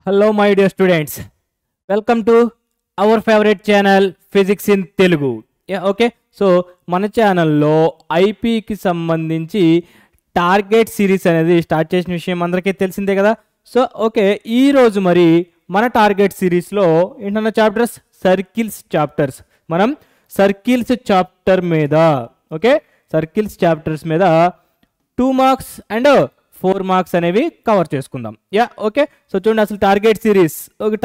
Hello my dear students, welcome to our favorite channel Physics in Telugu. Okay, so మన ఛానల్లో ఐపీకి సంబంధించి target series అనేది start చేసిన విషయం అందరికీ తెలిసిందే కదా. సో ఓకే, ఈరోజు మరి మన టార్గెట్ సిరీస్లో ఏంటన్న చాప్టర్స్ సర్కిల్స్ చాప్టర్స్. మనం సర్కిల్స్ చాప్టర్ మీద సర్కిల్స్ చాప్టర్స్ మీద 2 మార్క్స్ అండ్ 4 మార్క్స్ అనేవి కవర్ చేసుకుందాం. ఓకే, సో చూడండి, అసలు టార్గెట్ సిరీస్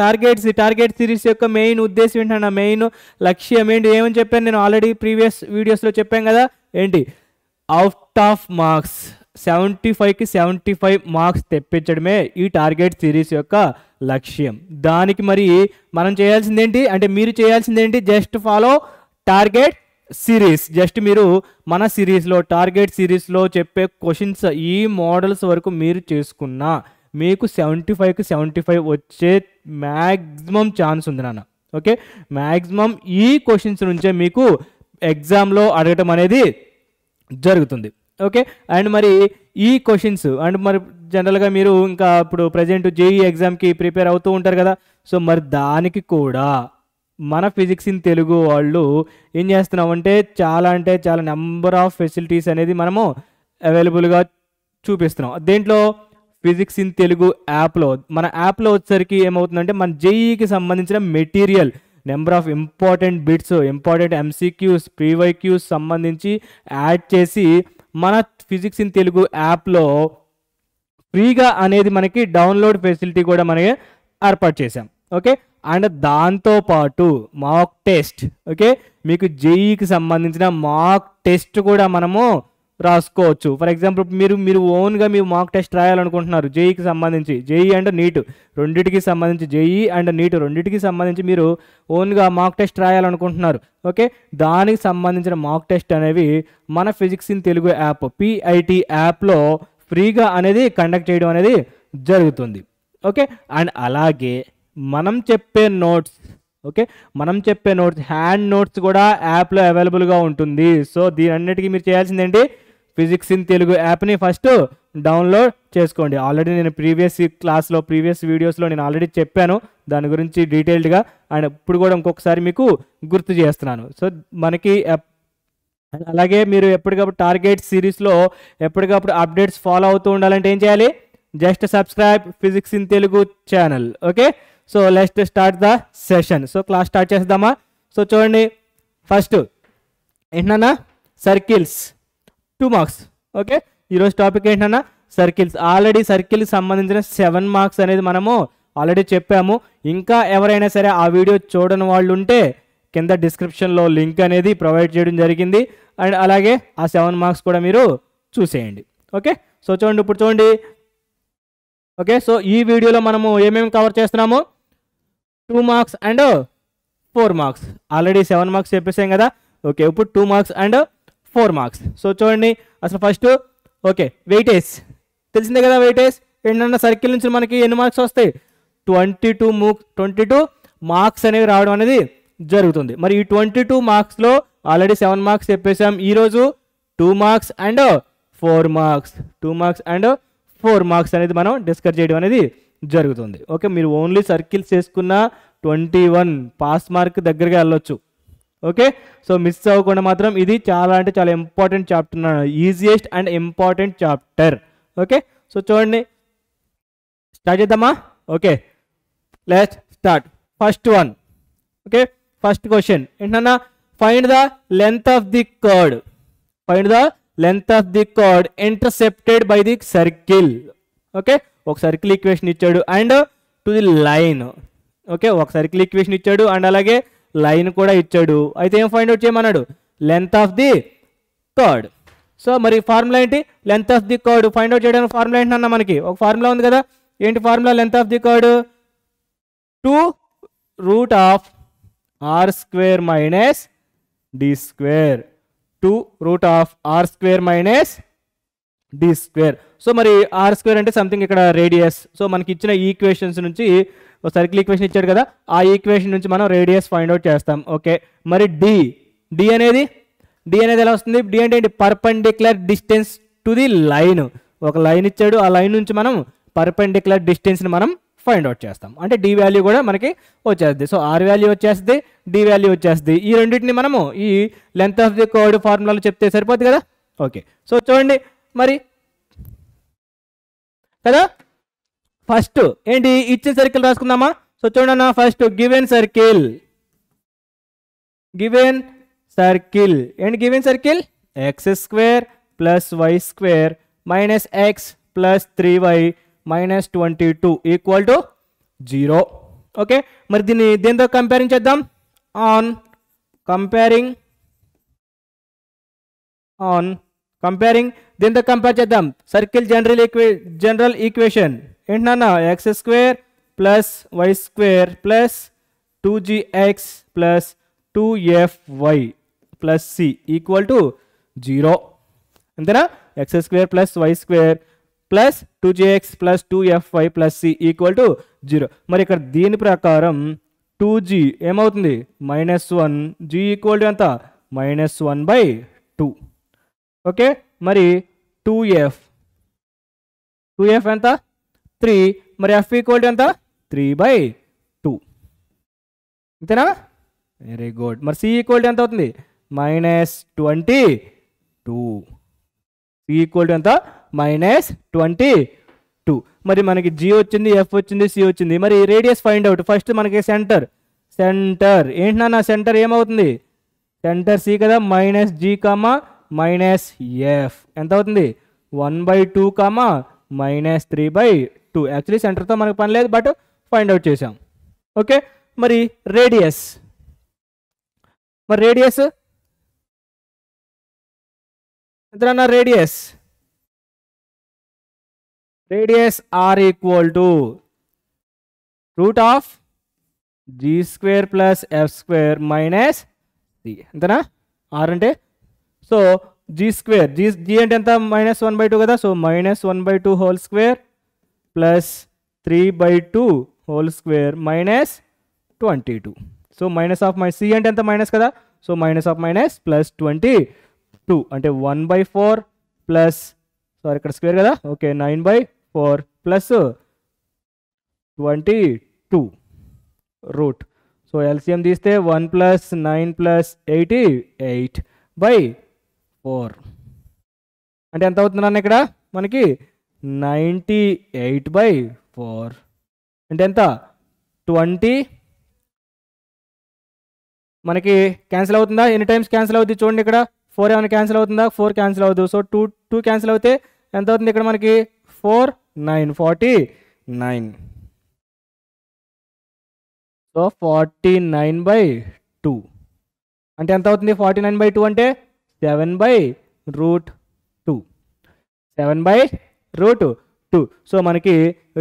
టార్గెట్ సిరీస్ యొక్క మెయిన్ ఉద్దేశం ఏంటన్నా, మెయిన్ లక్ష్యం ఏంటి, ఏమని చెప్పాను నేను ఆల్రెడీ ప్రీవియస్ వీడియోస్లో చెప్పాను కదా. ఏంటి, అవుట్ ఆఫ్ మార్క్స్ 75కి 75 మార్క్స్ తెప్పించడమే ఈ టార్గెట్ సిరీస్ యొక్క లక్ష్యం. దానికి మరి మనం చేయాల్సిందేంటి అంటే, మీరు చేయాల్సిందేంటి, just follow target series. Just మీరు మన సిరీస్లో టార్గెట్ సిరీస్లో చెప్పే క్వశ్చన్స్ ఈ మోడల్స్ వరకు మీరు చేసుకున్నా మీకు 75కి 75 వచ్చే మ్యాక్సిమం ఛాన్స్ ఉంది నాన్న. ఓకే, మ్యాక్సిమం ఈ క్వశ్చన్స్ నుంచే మీకు ఎగ్జామ్లో అడగటం అనేది జరుగుతుంది. ఓకే, అండ్ మరి ఈ క్వశ్చన్స్ అండ్ మరి జనరల్గా మీరు ఇంకా ఇప్పుడు ప్రజెంట్ జేఈ ఎగ్జామ్కి ప్రిపేర్ అవుతూ ఉంటారు కదా. సో మరి దానికి కూడా మన ఫిజిక్స్ ఇన్ తెలుగు వాళ్ళు ఏం చేస్తున్నామంటే చాలా నెంబర్ ఆఫ్ ఫెసిలిటీస్ అనేది మనము అవైలబుల్గా చూపిస్తున్నాం. దేంట్లో, ఫిజిక్స్ ఇన్ తెలుగు యాప్లో. మన యాప్లో వచ్చేసరికి ఏమవుతుందంటే, మన జేఈకి సంబంధించిన material, number of important bits, important MCQs, PYQs సంబంధించి యాడ్ చేసి మన ఫిజిక్స్ ఇన్ తెలుగు యాప్లో ఫ్రీగా అనేది మనకి డౌన్లోడ్ ఫెసిలిటీ కూడా మనకి ఏర్పాటు చేసాం. ఓకే, అండ్ దాంతోపాటు మాక్ టెస్ట్. ఓకే, మీకు జేఈకి సంబంధించిన మాక్ టెస్ట్ కూడా మనము రాసుకోవచ్చు. ఫర్ ఎగ్జాంపుల్ మీరు ఓన్గా మీరు మాక్ టెస్ట్ రాయాలనుకుంటున్నారు జేఈకి సంబంధించి, జేఈ అండ్ నీట్ రెండింటికి సంబంధించి, జేఈ అండ్ నీట్ రెండింటికి సంబంధించి మీరు ఓన్గా మాక్ టెస్ట్ రాయాలనుకుంటున్నారు. ఓకే, దానికి సంబంధించిన మాక్ టెస్ట్ అనేవి మన physics in Telugu app PIT యాప్లో ఫ్రీగా అనేది కండక్ట్ చేయడం అనేది జరుగుతుంది. ఓకే, అండ్ అలాగే మనం చెప్పే నోట్స్, హ్యాండ్ నోట్స్ కూడా యాప్లో అవైలబుల్గా ఉంటుంది. సో దీని అన్నిటికీ మీరు చేయాల్సిందేంటి, ఫిజిక్స్ ఇన్ తెలుగు యాప్ని ఫస్ట్ డౌన్లోడ్ చేసుకోండి. ఆల్రెడీ నేను ప్రీవియస్ వీడియోస్లో నేను ఆల్రెడీ చెప్పాను దాని గురించి డీటెయిల్డ్గా, అండ్ ఇప్పుడు కూడా ఇంకొకసారి మీకు గుర్తు చేస్తున్నాను. సో మనకి అలాగే మీరు ఎప్పటికప్పుడు టార్గెట్ సిరీస్లో ఎప్పటికప్పుడు అప్డేట్స్ ఫాలో అవుతూ ఉండాలంటే ఏం చేయాలి, just subscribe physics in Telugu channel. Okay, so let's start the session. So class start చేద్దామా. సో చూడండి, ఫస్ట్ ఏంటన్నా, సర్కిల్స్ 2 మార్క్స్. ఓకే, ఈరోజు టాపిక్ ఏంటన్నా, సర్కిల్స్. ఆల్రెడీ సర్కిల్కి సంబంధించిన 7 మార్క్స్ అనేది మనము ఆల్రెడీ చెప్పాము. ఇంకా ఎవరైనా సరే ఆ వీడియో చూడని వాళ్ళు ఉంటే కింద డిస్క్రిప్షన్లో లింక్ అనేది ప్రొవైడ్ చేయడం జరిగింది. అండ్ అలాగే ఆ 7 మార్క్స్ కూడా మీరు చూసేయండి. ఓకే, సో చూడండి, ఇప్పుడు చూడండి. ఓకే, సో ఈ వీడియోలో మనము ఏమేమి కవర్ చేస్తున్నాము, 2 marks and 4 marks. Already 7 marks చెప్పేసాం కదా. ఓకే, ఇప్పుడు 2 మార్క్స్ అండ్ 4 మార్క్స్. సో చూడండి, అసలు ఫస్ట్ ఓకే, వెయిటేజ్ తెలిసిందే కదా. వెయిటేజ్ ఏంటన్నా, సర్కిల్ నుంచి మనకి ఎన్ని మార్క్స్ వస్తాయి, 22 మార్క్స్ అనేవి రావడం అనేది జరుగుతుంది. మరి ఈ 22 మార్క్స్లో ఆల్రెడీ 7 మార్క్స్ చెప్పేసాం. ఈరోజు 2 marks and 4 marks, 2 marks and 4 marks అనేది మనం డిస్కస్ చేయడం అనేది జరుగుతుంది. ఓకే, మీరు ఓన్లీ సర్కిల్స్ చేసుకున్న 21 పాస్ మార్క్ దగ్గరగా వెళ్ళొచ్చు. ఓకే, సో మిస్ అవ్వకుండా మాత్రం, ఇది చాలా అంటే చాలా important chapter, easiest and important chapter. Okay, so చూడండి, స్టార్ట్ చేద్దామా. Okay, let's start. First one. Okay, first question ఏంటన్నా, find the length of the chord. Intercepted by the circle. Okay, ఒక సర్కిల్ ఈక్వేషన్ ఇచ్చాడు and to the line. Okay, ఒక circle equation ఇచ్చాడు and అలాగే line కూడా ఇచ్చాడు. అయితే ఏం ఫైండ్ అవుట్ చేయమన్నాడు, length of the chord. So మరి ఫార్ములా ఏంటి, length of the card find out చేయడానికి ఫార్ములా ఏంటన్నా, మనకి ఒక ఫార్ములా ఉంది కదా. ఏంటి formula, length of the card 2√r² minus d². 2√r² minus d². So మరి r² అంటే సంథింగ్ ఇక్కడ రేడియస్. సో మనకి ఇచ్చిన ఈక్వేషన్స్ నుంచి ఒక సర్కిల్ ఈక్వేషన్ ఇచ్చాడు కదా, ఆ ఈక్వేషన్ నుంచి మనం రేడియస్ ఫైండ్ అవుట్ చేస్తాం. ఓకే, మరి డి అనేది ఎలా వస్తుంది, డి అంటే ఏంటి, perpendicular distance to the line. ఒక లైన్ ఇచ్చాడు, ఆ లైన్ నుంచి మనం పర్పెండిక్యులర్ డిస్టెన్స్ని మనం ఫైండ్ అవుట్ చేస్తాం. అంటే డి వాల్యూ కూడా మనకి వచ్చేస్తుంది. సో ఆర్ వాల్యూ వచ్చేస్తుంది, డి వాల్యూ వచ్చేస్తుంది. ఈ రెండింటిని మనము ఈ లెంత్ ఆఫ్ ది కర్వ్ ఫార్ములాలో చెప్తే సరిపోద్ది కదా. ఓకే, సో చూడండి మరి కదా. ఫస్ట్ ఏంటి, ఇచ్చిన సర్కిల్ రాసుకుందామా. సో చూడండి అన్న, ఫస్ట్ గివెన్ సర్కిల్ ఏంటి given circle x square plus y square minus x plus 3y minus 22 equal to 0. Okay, మరి దీన్ని దేంతో కంపేరింగ్ చేద్దాం, ఆన్ కంపేరింగ్ దీంతో కంపేర్ చేద్దాం. సర్కిల్ జనరల్ ఈక్వేషన్ ఏంటన్నా, x square plus y square plus 2gx plus 2fy plus C equal to 0. అంతేనా, x square plus y square plus 2gx plus 2fy plus C equal to 0. మరి ఇక్కడ దీని ప్రకారం 2g ఏమవుతుంది -1, g equal to ఎంత -1/2. Okay, మరి 2f ఎంత 3, మరి f ఈక్వల్ టు ఎంత 3/2. అంతేనా, వెరీ గుడ్. మరి సి ఈక్వల్ టు ఎంత అవుతుంది -22. సి ఈక్వల్ టు ఎంత -22. మరి మనకి జీ వచ్చింది, ఎఫ్ వచ్చింది, సి వచ్చింది. మరి రేడియస్ ఫైండ్ అవుట్. ఫస్ట్ మనకి సెంటర్ ఏంటన్నా, సెంటర్ ఏమవుతుంది, సెంటర్ సి కదా, -g -f ఎంత అవుతుంది 1/2 -3/2. యాక్చువల్లీ సెంటర్తో మనకు పని లేదు, బట్ ఫైండ్ అవుట్ చేసాం. ఓకే, మరి రేడియస్ ఎంతన్నా, radius are equal to √g² plus f² minus C. అంతేనా, ఆర్ అంటే సో g² g అంటే ఎంత -1/2 కదా. So -1/2 whole square plus 3/2 whole square minus 22. So minus of C అంటే ఎంత మైనస్ కదా. So minus of minus plus 22 అంటే 1/4 ప్లస్ సారీ ఇక్కడ స్క్వేర్ కదా. Okay, 9/4 plus 22 root. So LCM తీస్తే 1 + 9 + 88/4 అంటే ఎంత అవుతుంది అన్న ఇక్కడ మనకి 98/4 అంటే ఎంత 20. మనకి క్యాన్సిల్ అవుతుందా, ఎన్ని టైమ్స్ క్యాన్సిల్ అవుతుంది చూడండి. ఇక్కడ 4 ఏమైనా క్యాన్సిల్ అవుతుందా, 4 క్యాన్సిల్ అవుతుంది. సో 2 క్యాన్సిల్ అవుతే ఎంత అవుతుంది ఇక్కడ మనకి 4 9 49. సో 49/2 అంటే ఎంత అవుతుంది 49/2 అంటే 7/√2. 7/√2. సో మనకి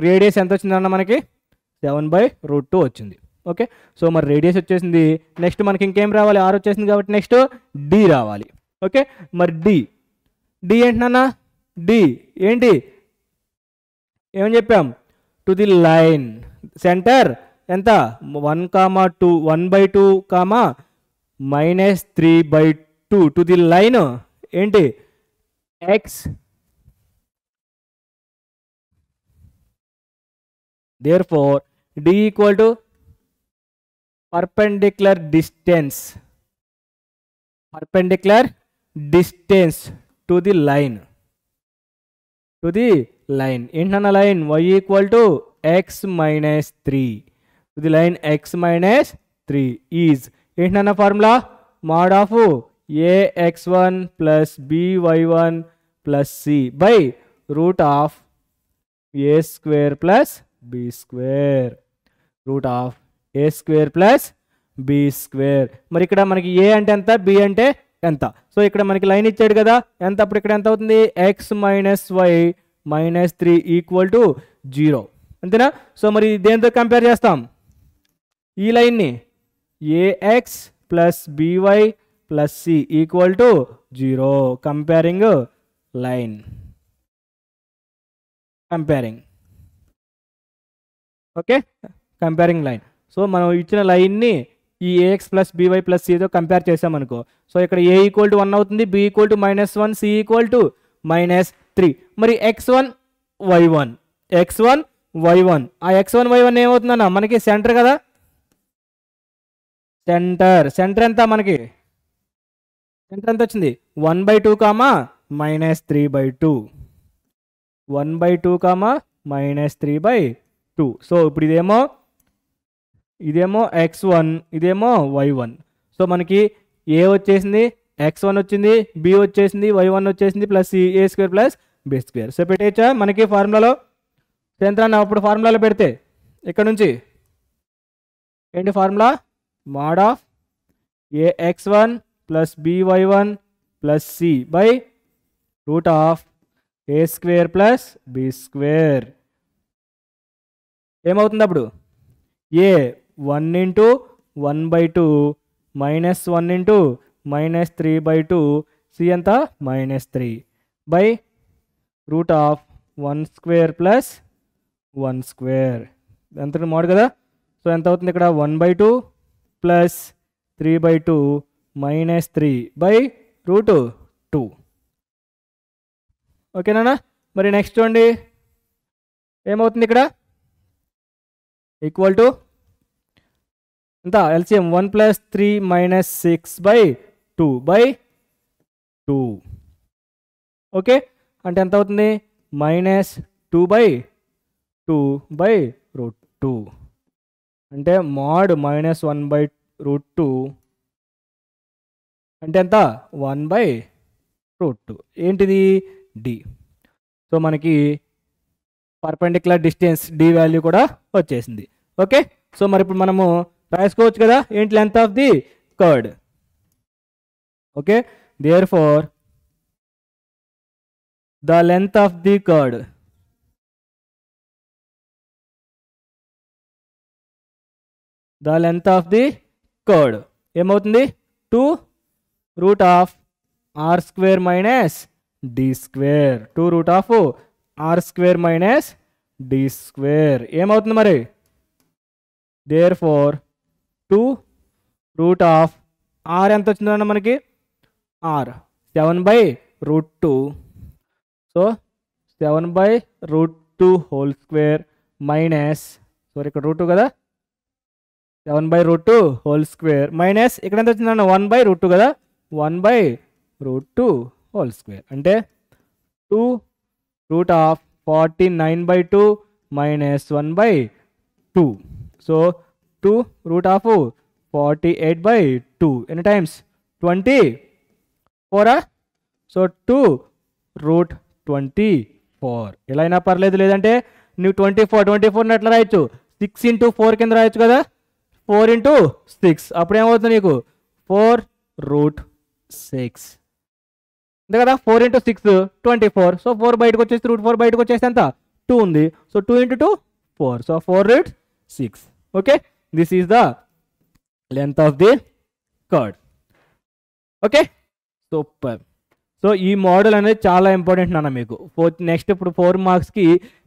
రేడియస్ ఎంత వచ్చిందన్న, మనకి 7/√2 వచ్చింది. ఓకే, సో మరి రేడియస్ వచ్చేసింది. నెక్స్ట్ మనకి ఇంకేం రావాలి, ఆర్ వచ్చేసింది కాబట్టి నెక్స్ట్ డి రావాలి. ఓకే, మరి డి ఏంటన్నా, డి ఏంటి ఏమని చెప్పాం, టు ది లైన్ సెంటర్ ఎంత 1,2 1/2 -3/2 టు ది లైన్ ఏంటి X. therefore d equal to perpendicular distance to the line. ఏంటన్న line y equal to x - 3 to the line x - 3 is ఏంటన్న formula mod of ax1 plus by1 plus c by root of a square plus b square. b square. మరి ఇక్కడ మనకి a అంటే ఎంత, b అంటే ఎంత. So ఇక్కడ మనకి లైన్ ఇచ్చాడు కదా ఎంత, అప్పుడు ఇక్కడ ఎంత అవుతుంది x - y - 3 ఈక్వల్ టు 0. అంతేనా. సో మరి దేంతో కంపేర్ చేస్తాం, ఈ లైన్ని ax plus by plus c equal to 0. Comparing line, okay, comparing line. So మనం ఇచ్చిన లైన్ని ఈ ax ప్లస్ by ప్లస్ cతో కంపేర్ చేసామనుకో. సో ఇక్కడ a ఈక్వల్ టు 1 అవుతుంది, b equal to -1, c equal to 3. మరి x1 y1 ఆ x1 y1 ఏమవుతుందన్న మనకి సెంటర్ కదా, సెంటర్ ఎంత మనకి, సెంటర్ ఎంత వచ్చింది 1/2 కామా -3/2, 1/2 కామా -3/2. సో ఇప్పుడు ఇదేమో x1 ఇదేమో y1. సో మనకి ఏ వచ్చేసింది x1 వచ్చింది, b వచ్చేసింది, y1 వచ్చేసింది, plus a² plus b². So పెట్టేయచ్చా మనకి ఫార్ములాలో సెంటర్ అప్పుడు ఫార్ములాలో పెడితే ఇక్కడ నుంచి ఏంటి formula mode of ax1 plus by1 plus c by root of a² plus b². ఏమవుతుంది అప్పుడు a 1 into 1/2 minus 1 into -3/2 c ఎంత -3 బై రూట్ ఆఫ్ 1² ప్లస్ 1² ఎంత మోడ్ కదా. సో ఎంత అవుతుంది ఇక్కడ 1/2 ప్లస్ 3/2 -3 బై రూట్ 2. ఓకేనా. మరి నెక్స్ట్ చూడండి ఏమవుతుంది ఇక్కడ ఈక్వల్ టు ఎంత ఎల్సిఎం 1 + 3 - 6/2 ఓకే అంటే ఎంత అవుతుంది -2/2 అంటే మోడ్ -1/2 అంటే ఎంత 1/2 ఏంటిది డి. సో మనకి పర్పెండిక్యులర్ డిస్టెన్స్ డి వాల్యూ కూడా వచ్చేసింది. ఓకే సో మరి ఇప్పుడు మనము రాసుకోవచ్చు కదా ఏంటి length of the chord. Okay therefore the length of the chord ఏమవుతుంది 2 root of r² minus d², 2 root of r² minus d². ఏమవుతుంది మరి దేర్ఫోర్ 2 రూట్ ఆఫ్ r ఎంత వచ్చిందన్న మనకి r 7/√2. So 7/√2 whole square minus ఇక్కడ రూట్ 2 కదా 7/√2 whole square minus ఇక్కడ ఎంత వచ్చిందన్న 1/√2 కదా 1/√2 హోల్ స్క్వేర్ అంటే 2 root of 49/2 minus 1/2. So 2 root of 48/2 ఎన్ని టైమ్స్ 24. సో 2 రూట్ 24 ఎలా అయినా పర్లేదు, లేదంటే నువ్వు 24 ఎట్లా రాయొచ్చు 6 ఇంటూ 4 కింద రాయొచ్చు కదా 4 ఇంటూ 6 అప్పుడు ఏమవుతుంది నీకు 4 రూట్ 6 అంతే కదా 4 ఇంటూ 6 24. సో 4 బయటకు వచ్చేసి రూట్ 4 బయటకు వచ్చేస్తే ఎంత 2 ఉంది. So 2 into 2 4. So 4 root 6. Okay this is the length of the chord. Okay super. So ఈ మోడల్ అనేది చాలా ఇంపార్టెంట్ నాన్న మీకు. నెక్స్ట్ ఇప్పుడు 4 మార్క్స్కి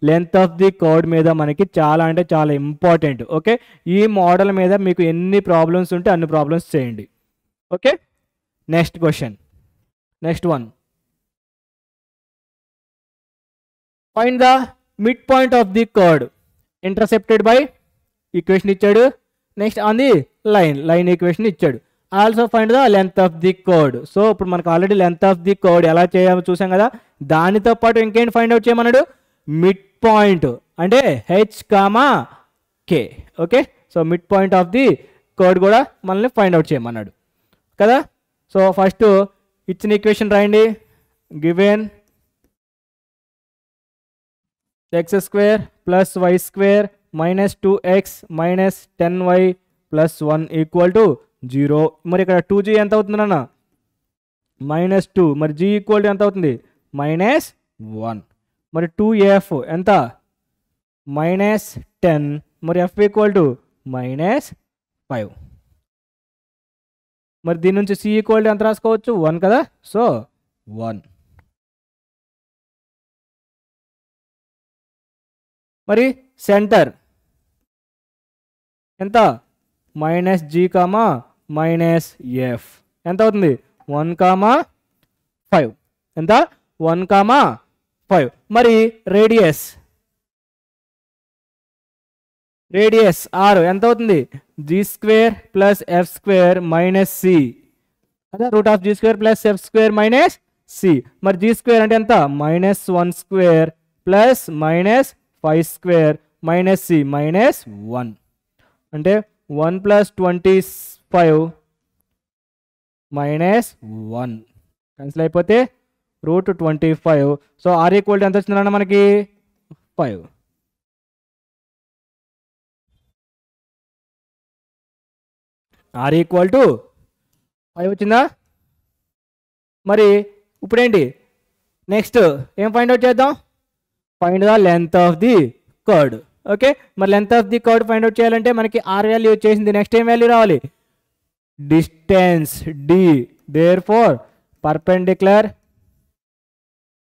లెంత్ ఆఫ్ ది కర్డ్ మీద మనకి చాలా అంటే చాలా ఇంపార్టెంట్. ఓకే ఈ మోడల్ మీద మీకు ఎన్ని ప్రాబ్లమ్స్ ఉంటే అన్ని ప్రాబ్లమ్స్ చేయండి. Okay next question, next one, find the mid point of the chord intercepted by equation ఇచ్చాడు. Next on the line equation ఇచ్చాడు. Also find the length of the chord. So ఇప్పుడు మనకు already length of the chord ఎలా చేయాలో చూసాం కదా, దానితో పాటు ఇంకేంటి ఫైండ్ అవుట్ చేయమన్నాడు మిడ్ పాయింట్ అంటే h,k. Okay so mid point of the chord కూడా మనల్ని ఫైండ్ అవుట్ చేయమన్నాడు కదా. సో ఫస్ట్ ఇచ్చిన ఈక్వేషన్ రాయండి. Given x² plus y² minus 2x minus 10y plus 1 equal to 0. మరి ఇక్కడ 2g ఎంత అవుతుంది అన్న -2. మరి g ఈక్వల్ టు ఎంత అవుతుంది -1. మరి 2f ఎంత -10. మరి f ఈక్వల్ టు -5. మరి దీని నుంచి c ఈక్వల్ టు ఎంత రాసుకోవచ్చు 1 కదా. సో 1. మరి సెంటర్ ఎంత -g, -f ఎంత అవుతుంది 1,5. ఎంత 1,5. 5. మరి రేడియస్ r ఎంత అవుతుంది? g² plus f² minus c కదా, root of g² plus f² minus c. మరి g² అంటే ఎంత? -1² ప్లస్ -5² మైనస్ c మైనస్ 1 అంటే 1 ప్లస్ 25 మైనస్ 1 క్యాన్సిల్ అయిపోతే root 25. So r equal to ఎంత వచ్చిందన్న మనకి? 5. ఆర్ ఈక్వల్ టు 5 వచ్చిందా? మరి ఇప్పుడేంటి నెక్స్ట్ ఏం ఫైండ్ అవుట్ చేద్దాం? Find the length of the chord. Okay, మరి length of the chord find out చేయాలంటే మనకి ఆర్ వాల్యూ వచ్చేసింది. నెక్స్ట్ ఏం వాల్యూ రావాలి? Distance D. Therefore perpendicular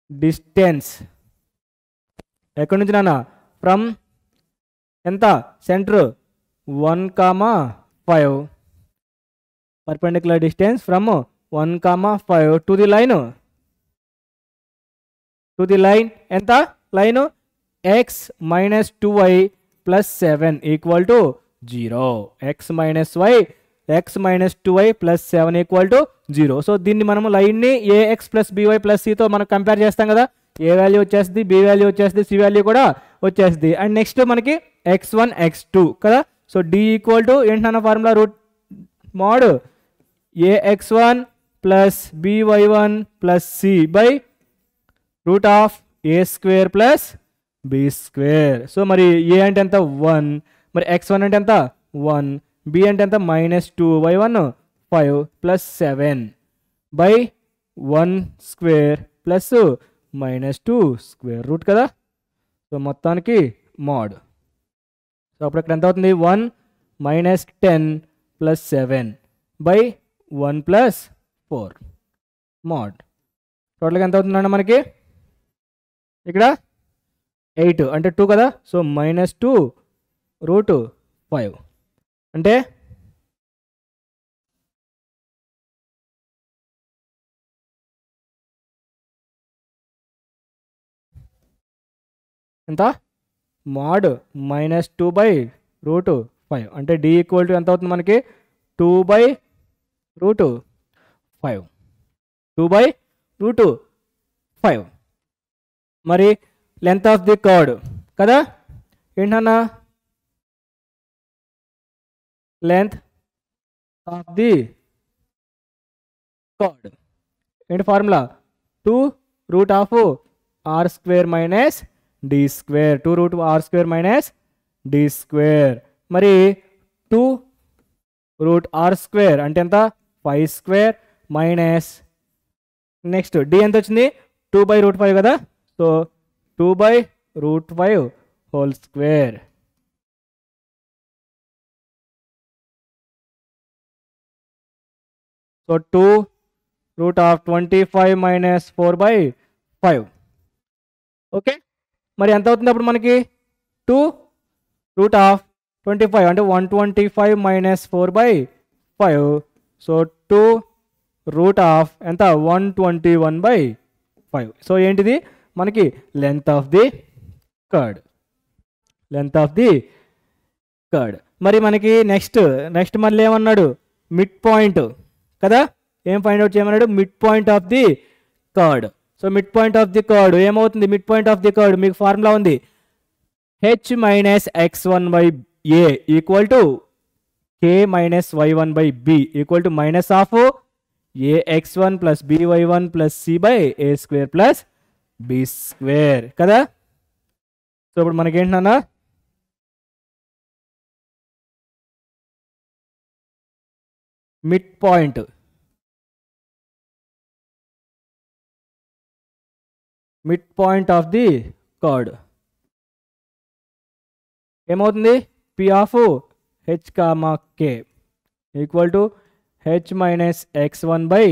distance ఎక్కడి నుంచి నాన్న? ఫ్రమ్ ఎంత? Centre 1,5. Perpendicular distance from 1,5 to the line. ఎంత? Line x minus 2y plus 7 equal to 0. x minus 2y plus 7 equal to 0. So దీన్ని మనము లైన్ని ax plus by plus cతో మనం compare చేస్తాం కదా. ఏ వాల్యూ వచ్చేస్తుంది, బి వాల్యూ వచ్చేస్తుంది, సి వాల్యూ కూడా వచ్చేస్తుంది. అండ్ నెక్స్ట్ మనకి x1 x2 కదా. సో డి ఈక్వల్ టు ఏంటన్న formula? Root mod ax1 plus by1 plus C by root of a² plus b². సో మరి ఏ అంటే ఎంత? 1. మరి x1 అంటే ఎంత? 1. b అంటే ఎంత? -2 y1 5 plus 7 by 1² plus -2² root కదా. సో మొత్తానికి మోడ్. సో అప్పుడు ఇక్కడ ఎంత అవుతుంది? 1 -10 ప్లస్ 7 బై 1 ప్లస్ 4 మోడ్. టోటల్గా ఎంత అవుతుందండి మనకి? ఇక్కడ 8 అంటే 2 కదా. సో -2 రూట్ 5 అంటే ఎంత? మోడ్ -2 బై రూట్ 5 అంటే డి ఈక్వల్ టు ఎంత అవుతుంది మనకి? 2 బై రూట్ 5. 2 by root 5. మరి లెంత్ ఆఫ్ ది కర్డ్ కదా. ఏంటన్నా? లెంత్ ఆఫ్ ది కర్డ్ ఏంటి formula? 2 root of r² minus d². 2 root r² minus d². మరి 2 రూట్ r² అంటే ఎంత? 5² మైనస్ నెక్స్ట్ డి ఎంత వచ్చింది? 2 బై రూట్ 5 కదా. So 2 by root 5 whole square. So 2 root of 25 minus 4 by 5. Okay, మరి ఎంత అవుతుంది అప్పుడు మనకి? 2 రూట్ ఆఫ్ 25 అంటే 125 minus 4 by 5. So 2 root of ఎంత? 121 బై 5. సో ఏంటిది మనకి? Length of the chord. మరి మనకి నెక్స్ట్ మళ్ళీ ఏమన్నాడు? మిడ్ పాయింట్ కదా. ఏం ఫైండ్ అవుట్ చేయమన్నాడు? Mid point of the chord. So mid point of the chord ఏమవుతుంది? Mid point of the chord మీకు ఫార్ములా ఉంది. h minus x1 by a equal to k minus y1 by b equal to minus of ax1 plus by1 plus c by a² plus b² కదా. So ఇప్పుడు మనకేంటన్నా? Mid point of the chord ఏమవుతుంది? p of h comma k equal to h minus x1 by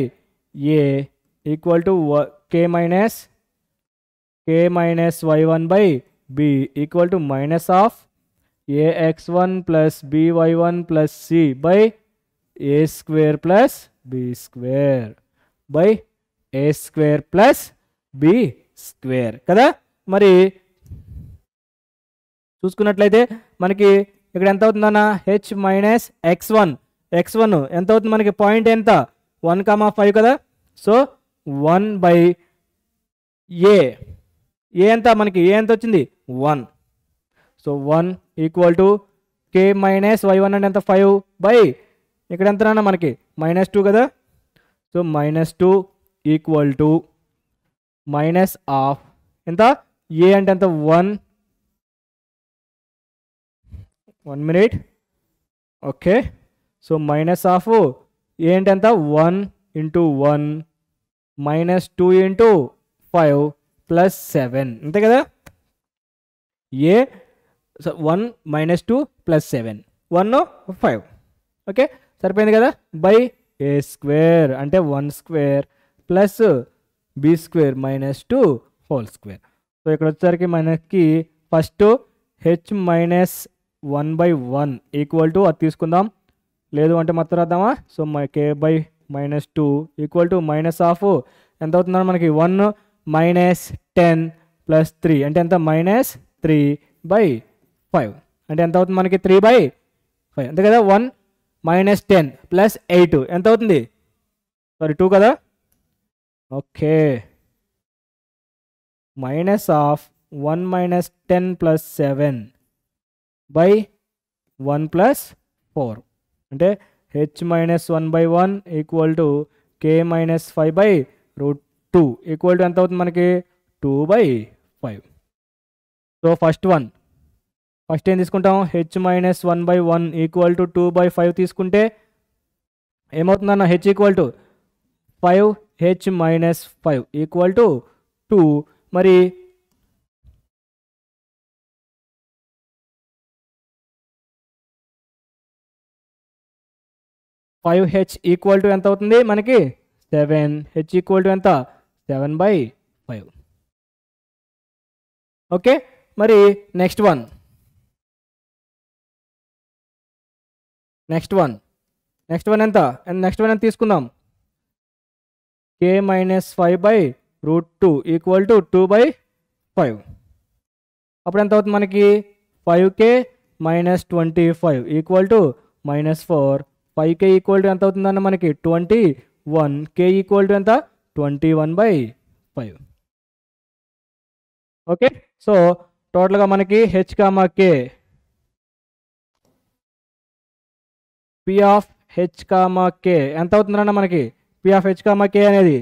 a equal to k minus y1 by b equal to minus of ax1 plus by1 plus c by a square plus b square by a square plus b square కదా. మరి చూసుకున్నట్లయితే మనకి ఇక్కడ ఎంత అవుతుందన్న H minus x1 ఎంత అవుతుంది మనకి పాయింట్ ఎంత 1,5 కదా. సో 1 ఏ ఎంత మనకి ఏ ఎంత వచ్చింది 1. So 1 equal to k minus y1 అంటే ఎంత 5 బై ఇక్కడ ఎంత మనకి -2 కదా. So -2 equal to minus of ఎంత ఏ అంటే ఎంత 1 minute okay. So minus of A అంటే ఎంత 1 ఇంటూ 1 -2 ఇంటూ 5 ప్లస్ 7 అంతే కదా. ఏ 1 -2 ప్లస్ 7 1 5 ఓకే సరిపోయింది కదా. బై ఏ స్క్వేర్ అంటే 1 square plus B square -2 whole square. So ఇక్కడ వచ్చేసరికి మనకి first H minus 1/1 equal to అది తీసుకుందాం, లేదు అంటే మొత్తం రాద్దామా. So K by -2 equal to minus of ఎంత అవుతుందో మనకి 1 మైనస్ 10 ప్లస్ 3 అంటే ఎంత -3/5 అంటే ఎంత అవుతుంది మనకి 3/5 అంతే కదా. 1 మైనస్ 10 ప్లస్ 8 ఎంత అవుతుంది 2 కదా. Okay minus of 1 minus 10 plus 7 by 1 plus 4 అంటే H minus 1/1 equal to K minus 5/√2 equal to ఎంత అవుతుంది మనకి 2/5. సో ఫస్ట్ ఏం తీసుకుంటాం హెచ్ మైనస్ 1/1 ఈక్వల్ టు 2/5 తీసుకుంటే ఏమవుతుందన్న H equal to 5 H minus 5 equal to 2. మరి ఫైవ్ హెచ్ ఈక్వల్ టు ఎంత అవుతుంది మనకి 7 హెచ్ ఈక్వల్ టు ఎంత 7/5 ఓకే. మరి నెక్స్ట్ వన్ ఎంత తీసుకుందాం k మైనస్ 5/√2 ఈక్వల్ టు 2/5 అప్పుడు ఎంత అవుతుంది మనకి 5k minus 25 equal to -4 5k equal to ఎంత అవుతుందన్న మనకి 21 k ఈక్వల్ టు ఎంత 21/5 ఓకే. సో టోటల్గా మనకి H comma K P of H comma K ఎంత అవుతుందన్న మనకి P of H comma K అనేది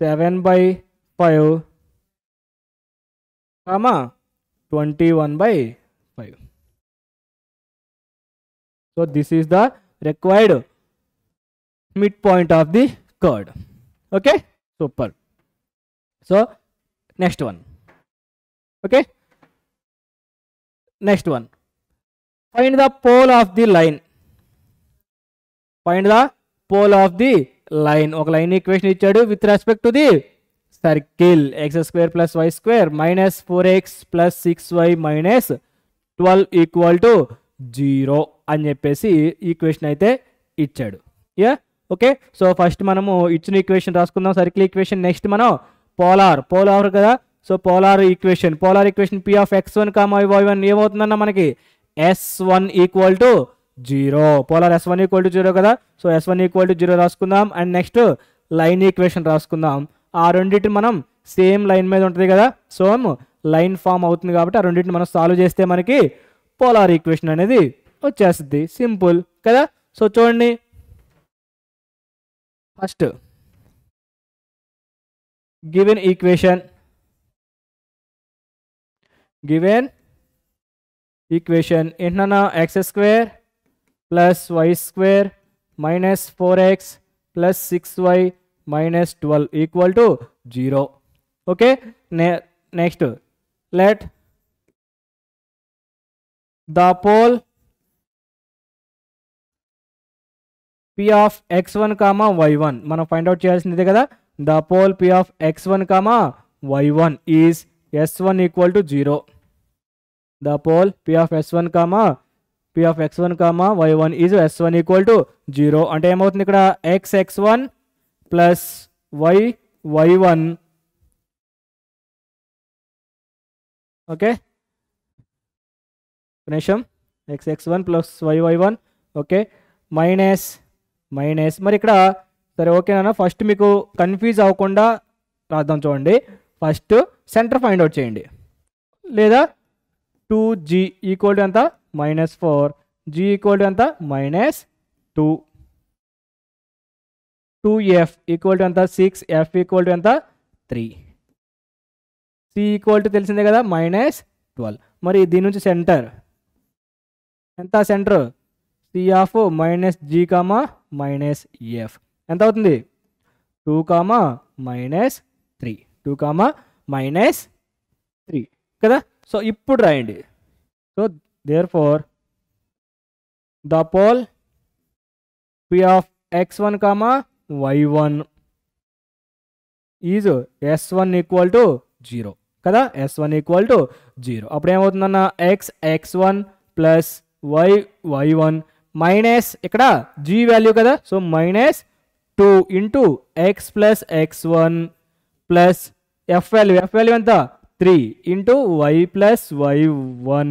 7/5 comma 21/5. So this is the required mid point of the chord okay super. So next one okay find the pole of the line. ఒక line equation ఇచ్చాడు with respect to the circle x² + y² -4x + 6y -12 equal to 0 అని చెప్పేసి equation అయితే ఇచ్చాడు. Yeah okay. So first మనము ఇచ్చిన equation రాసుకుందాం circle equation. Next మనం పోలార్ కదా. So polar equation p of x1, y1 ఏమవుతుందన్న మనకి S1 equal to 0. Polar S1 equal to 0 కదా. సో S1 ఈక్వల్ టు 0 రాసుకుందాం. అండ్ నెక్స్ట్ లైన్ ఈక్వేషన్ రాసుకుందాం. ఆ రెండింటిని మనం సేమ్ లైన్ మీద ఉంటుంది కదా. సో లైన్ ఫామ్ అవుతుంది కాబట్టి ఆ రెండింటిని మనం సాల్వ్ చేస్తే మనకి పోలార్ ఈక్వేషన్ అనేది వచ్చేస్తుంది. సింపుల్ కదా. సో చూడండి ఫస్ట్ గివెన్ ఈక్వేషన్ ఏంటన్నా x² + y² -4x + 6y -12 equal to 0 okay. Next let the pole p of x1, y1 మనం ఫైండ్ అవుట్ చేయాల్సిందే కదా. The pole p of x1, y1 is S1 equal to 0. The pole p of s1, y1 is s1 equal to 0 అంటే ఏమవుతుంది ఇక్కడ x x1 plus y y1 okay, నిమిషం x1 plus y1. Okay, minus minus. మరి ఇక్కడ సరే ఓకేనా, first మీకు confuse అవ్వకుండా రాద్దాం. చూడండి, ఫస్ట్ సెంటర్ ఫైండ్ అవుట్ చేయండి. లేదా 2g ఈక్వల్ టు ఎంత, -4, g ఈక్వల్ టు ఎంత, -2, 2f ఈక్వల్ టు ఎంత, 6, f ఈక్వల్ టు ఎంత, 3, c ఈక్వల్ టు తెలిసిందే కదా, -12. మరి దీని నుంచి సెంటర్ ఎంత, centre c of -g, -f ఎంత అవుతుంది, 2, -3, 2, -3 కదా. సో ఇప్పుడు రాయండి. So therefore the pole p of x1, y1 is s1 equal to 0 కదా, s1 ఈక్వల్ టు 0. అప్పుడు ఏమవుతుందన్న, x1 ప్లస్ y1 మైనస్ ఇక్కడ g వాల్యూ కదా, so -2 into x plus x1 plus f value ఎంత, 3 into y plus y1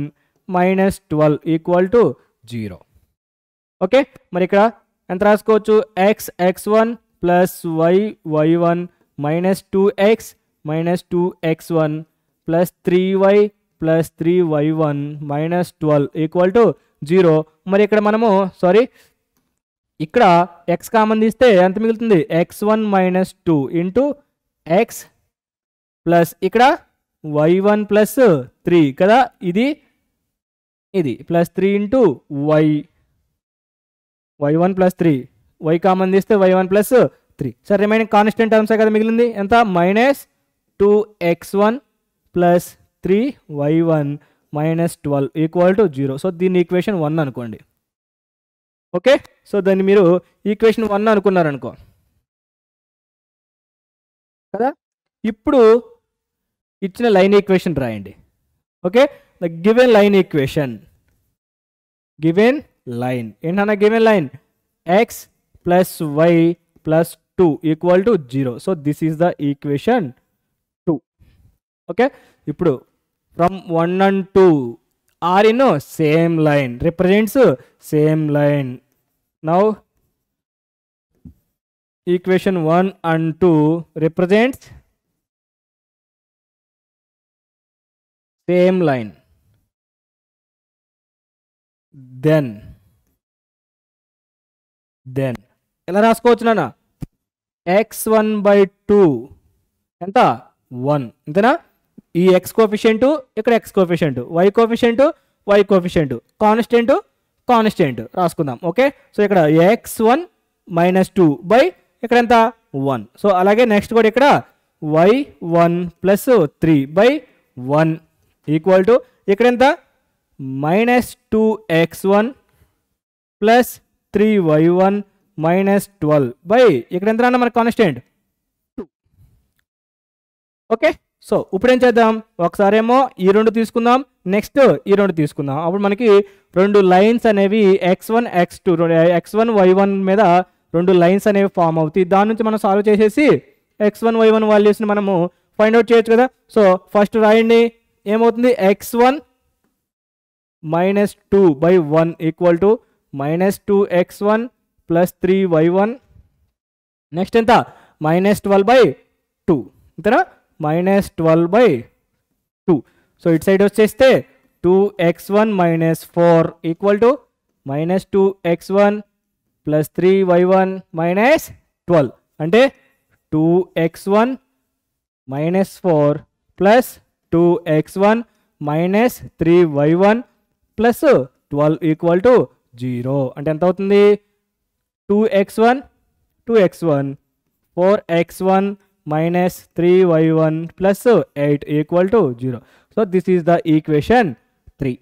-12 equal to 0. Okay, మరి ఇక్కడ ఎంత రాసుకోవచ్చు, x1 plus y1 -2x -2x1 plus 3y plus 3y1 -12 equal to 0. మరి ఇక్కడ మనము ఇక్కడ x కామన్ తీస్తే ఎంత మిగులుతుంది, x1 -2 ఇంటూ x ప్లస్ ఇక్కడ y1 ప్లస్ 3 కదా, ఇది plus 3 into y1 plus 3, y common తీస్తే y1 ప్లస్ 3. సరే, రిమైనింగ్ కాన్స్టెంట్ టర్మ్సే కదా మిగిలింది, ఎంత, -2x1 plus 3y1 -12 equal to 0. So దీన్ని ఈక్వేషన్ 1 అనుకోండి. ఓకే, సో దాన్ని మీరు ఈక్వేషన్ 1 అనుకున్నారనుకో కదా. ఇప్పుడు ఇచ్చిన లైన్ ఈక్వేషన్ రాయండి. Okay, the given line equation, given line ఏంటన్నా, given line x plus y plus 2 equal to 0. So this is the equation 2. Okay, ఇప్పుడు from 1 and 2 are in same line, represents same line. Now equation 1 and 2 represents same line. Then ఎలా రాసుకోవచ్చు నాన్న, x1/2 ఎంత, 1 అంతేనా. ఈ x coefficient, ఇక్కడ x coefficient, y coefficient, y coefficient, constant రాసుకుందాం. Okay, so ఇక్కడ x1 -2 బై ఇక్కడ ఎంత, 1. సో అలాగే నెక్స్ట్ కూడా ఇక్కడ y1 plus 3 by 1 equal to ఇక్కడ ఎంత, -2x1 ప్లస్ 3y1 -12 బై ఇక్కడ ఎంత అన్న మన కాన్స్టెంట్ 2. ఓకే, సో ఇప్పుడు ఏం చేద్దాం, ఒకసారి ఏమో ఈ రెండు తీసుకుందాం, నెక్స్ట్ ఈ రెండు తీసుకుందాం. అప్పుడు మనకి రెండు లైన్స్ అనేవి x1 x1 y1 మీద రెండు లైన్స్ అనేవి ఫామ్ అవుతాయి. దాని నుంచి మనం సాల్వ్ చేసేసి x1 y1 వాల్యూస్ని మనము ఫైండ్ అవుట్ చేయొచ్చు కదా. సో ఫస్ట్ రాయండి, ఏమవుతుంది, x1 -2/1 equal to -2x1 plus 3y1 next ఎంత, -12/2 అంతేనా, -12/2. సో ఇటు సైడ్ వచ్చేస్తే 2x1 -4 equal to -2x1 plus 3y1 -12 అంటే 2x1 -4 plus 2x1 -3y1 plus 12 equal to 0. అంటే ఎంత అవుతుంది, 2x1 4x1 -3y1 plus 8 equal to 0. So this is the equation 3.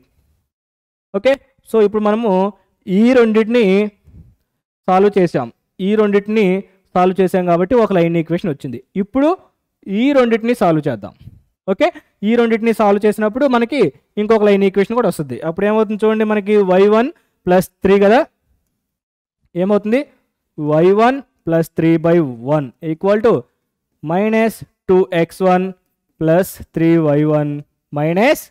Okay, so ఇప్పుడు మనము ఈ రెండింటిని సాల్వ్ చేసాం కాబట్టి ఒక లైన్ ఈక్వేషన్ వచ్చింది. ఇప్పుడు ఈ రెండింటిని సాల్వ్ చేద్దాం. ఓకే, ఈ రెండింటిని సాల్వ్ చేసినప్పుడు మనకి ఇంకొక లైన్ ఈక్వేషన్ కూడా వస్తుంది. అప్పుడు ఏమవుతుంది చూడండి, మనకి y1 ప్లస్ 3 కదా, ఏమవుతుంది, y1 plus 3/1 equal to -2x1 plus 3y1 minus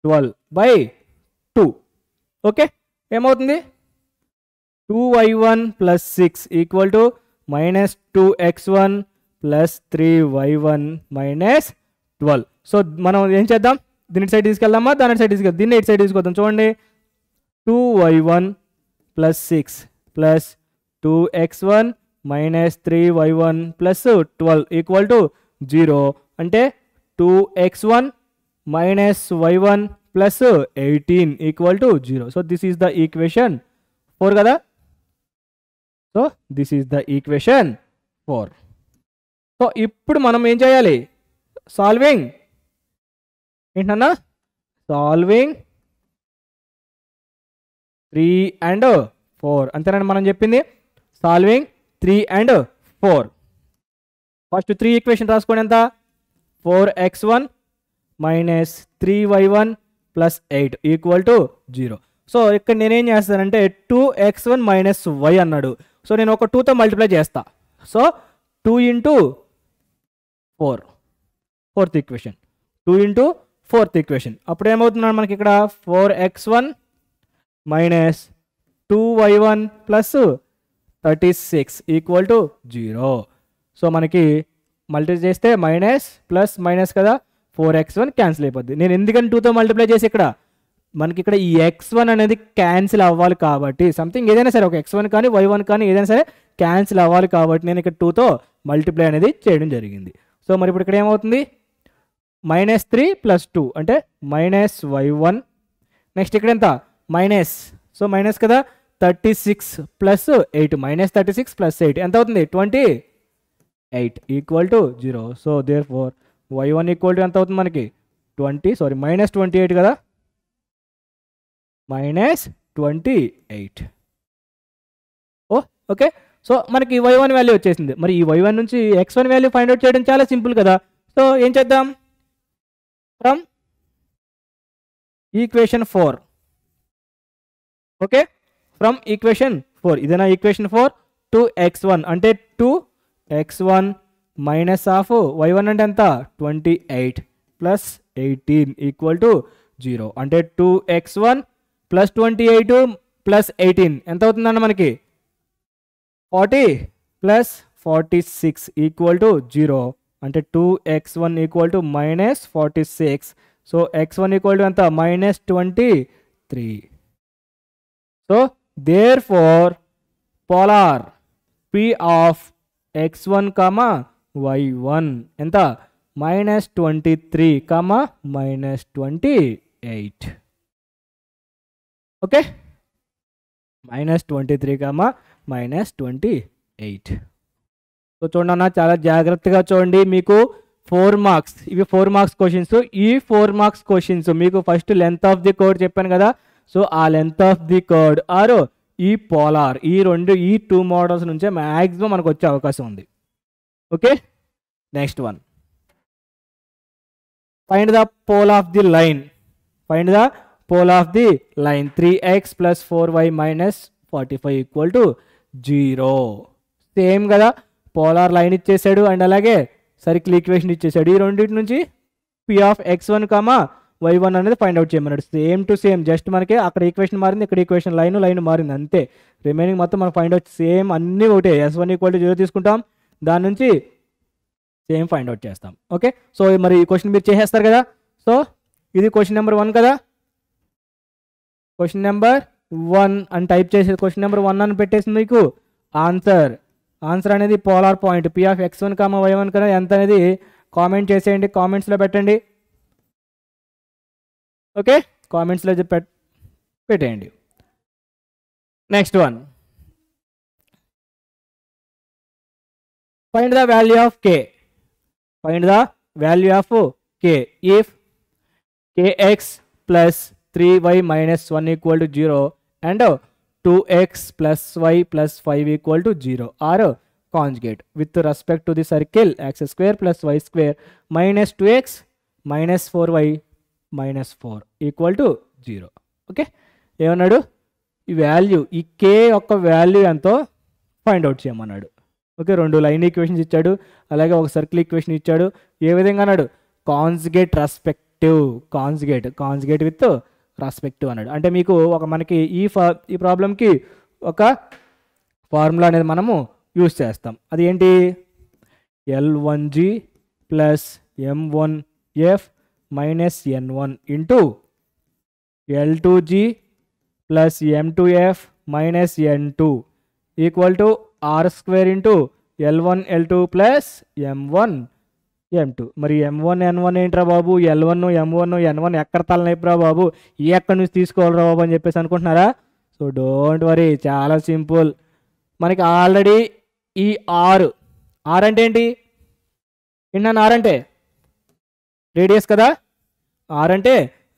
12/2. Okay, ఏమవుతుంది? 2y1 plus 6 equal to minus 2x1 plus 3y1 minus 12. So మనం ఏం చేద్దాం? దీని సైడ్ తీసుకెళ్దామా, దాని సైడ్ తీసుకెళ్దాం? దీన్ని ఇటు సైడ్ తీసుకొద్దాం. చూడండి, 2y1 plus 6 plus 2x1 minus 3y1 plus 12 equal to 0. అంటే 2x1 minus y1 plus 18 equal to 0. So this is the equation 4 kada. So this is the equation 4. So ఇప్పుడు మనం ఏం చేయాలి? సాల్వింగ్ ఏంటన్నా? సాల్వింగ్ 3 and 4 అంతేనండి మనం చెప్పింది. Solving 3 and 4. ఫస్ట్ 3 ఈక్వేషన్ రాసుకోండి. ఎంత? 4x1 minus 3y1 plus 8 equal to 0. So ఇక్కడ నేనేం చేస్తానంటే 2x1 మైనస్ y అన్నాడు. సో నేను ఒక 2తో మల్టిప్లై చేస్తా. So 2 into 4, fourth equation. 2 into fourth equation. అప్పుడు ఏమవుతున్నాడు మనకి ఇక్కడ? 4x1 minus 2y1 plus 36 equal to 0. So మనకి మల్టిప్లై చేస్తే మైనస్ ప్లస్ మైనస్ కదా, 4x1 క్యాన్సిల్ అయిపోద్ది. నేను ఎందుకని 2తో మల్టిప్లై చేసి ఇక్కడ మనకి ఇక్కడ ఈ x1 అనేది క్యాన్సిల్ అవ్వాలి కాబట్టి, సంథింగ్ ఏదైనా సరే ఒక x1 కానీ y1 కానీ ఏదైనా సరే క్యాన్సిల్ అవ్వాలి కాబట్టి నేను ఇక్కడ 2తో మల్టిప్లై అనేది చేయడం జరిగింది. సో మరి ఇప్పుడు ఇక్కడ ఏమవుతుంది? మైనస్ 3 ప్లస్ 2 అంటే మైనస్ y1. నెక్స్ట్ ఇక్కడ ఎంత? మైనస్. సో మైనస్ కదా, 36 ప్లస్ 8 మైనస్ 36 ప్లస్ 8 ఎంత అవుతుంది? 28 equal to 0. So therefore y1 equal to ఎంత అవుతుంది మనకి? మైనస్ 28 కదా, మైనస్ 28. ఓకే. సో మనకి y1 వాల్యూ వచ్చేసింది. మరి ఈ y1 నుంచి x1 వాల్యూ ఫైండ్ అవుట్ చేయడం చాలా సింపుల్ కదా. సో ఏం చేద్దాం? From equation 4. Okay, from equation 4. ఇదేనా ఈక్వేషన్ 4? 2x1 అంటే 2x1 మైనస్ ఆఫ్ y1 అంటే ఎంత? 28 ప్లస్ 18 ఈక్వల్ టు 0. అంటే 2x1 ప్లస్ 28 ప్లస్ 18 ఎంత అవుతుందన్న మనకి? 40 ప్లస్ 46 ఈక్వల్ టు 0. అంటే 2x1 equal to minus 46. So x1 equal to ఎంత? Minus 23. So therefore polar p of x1 comma y1 ఎంత? Minus 23 comma minus 28. Okay, minus 23 comma minus 28. So చూడండి, చాలా జాగ్రత్తగా చూడండి. మీకు 4 మార్క్స్, ఇవి 4 మార్క్స్ క్వశ్చన్స్. ఈ 4 మార్క్స్ క్వశ్చన్స్ మీకు ఫస్ట్ లెంత్ ఆఫ్ ది కోడ్ చెప్పాను కదా. సో ఆ లెంత్ ఆఫ్ ది కోడ్ ఆర్ ఈ పోలార్, ఈ 2 మోడల్స్ నుంచే మ్యాక్సిమం మనకు వచ్చే అవకాశం ఉంది. Okay, next one. Find the pole of the line. Find the pole of the line 3x plus 4y minus 45 equal to 0. Same కదా, పోలార్ లైన్ ఇచ్చేసాడు అండ్ అలాగే సర్కిల్ ఈక్వేషన్ ఇచ్చేసాడు. ఈ రెండింటి నుంచి p of x1 comma y1 అనేది find out చేయమన్నాడు. Same to same, just మనకి అక్కడ ఈక్వేషన్ మారింది, ఇక్కడ ఈక్వేషన్ లైన్ మారింది అంతే. రిమైనింగ్ మొత్తం మనం ఫైండ్ అవుట్ సేమ్ అన్నీ ఒకటే. s1 ఈక్వల్ టు 0 తీసుకుంటాం, దాని నుంచి సేమ్ ఫైండ్ అవుట్ చేస్తాం. ఓకే, సో మరి ఈ క్వశ్చన్ మీరు చేసేస్తారు కదా. సో ఇది క్వశ్చన్ నెంబర్ 1 కదా. క్వశ్చన్ నెంబర్ 1 అని టైప్ చేసేది, క్వశ్చన్ నెంబర్ 1 అని పెట్టేసింది మీకు ఆన్సర్ అనేది polar point p of x1 comma y1 కదా ఎంత అనేది కామెంట్ చేసేయండి, కామెంట్స్లో పెట్టండి. ఓకే, కామెంట్స్లో పెట్టేయండి. Next one, find the value of k. Find the value of k if kx plus 3y minus 1 equal to 0 and 2x plus y plus 5 equal to 0 are conjugate with respect to the circle x square plus y square minus 2x minus 4y minus 4 equal to 0. Okay, ఏమన్నాడు? ఈ value, ఈ k యొక్క value ఎంతో find out చేయమన్నాడు. Okay, 2 line equations ఇచ్చాడు, అలాగే ఒక circle equation ఇచ్చాడు. ఏ విధంగా అన్నాడు? కాన్జుగేట్ విత్ రెస్పెక్టివ్ అన్నాడు. అంటే మీకు మనకి ఈ ప్రాబ్లంకి ఒక ఫార్ములా అనేది మనము యూజ్ చేస్తాం. అది ఏంటి? L1g plus M1f minus N1 into L2g plus M2f minus N2 equal to R square into L1 L2 plus M1 M2. మరి M1 N1 ఏంట్రా బాబు? L1 M1 N1 ఎక్కడ తలనైపురా బాబు, ఎక్కడి నుంచి తీసుకోవాలరా బాబు అని చెప్పేసి అనుకుంటున్నారా? సో డోంట్ వరీ, చాలా సింపుల్. మనకి ఆల్రెడీ ఈ ఆర్ అంటే ఏంటి? ఏంటన్నా ఆర్ అంటే రేడియస్ కదా, ఆర్ అంటే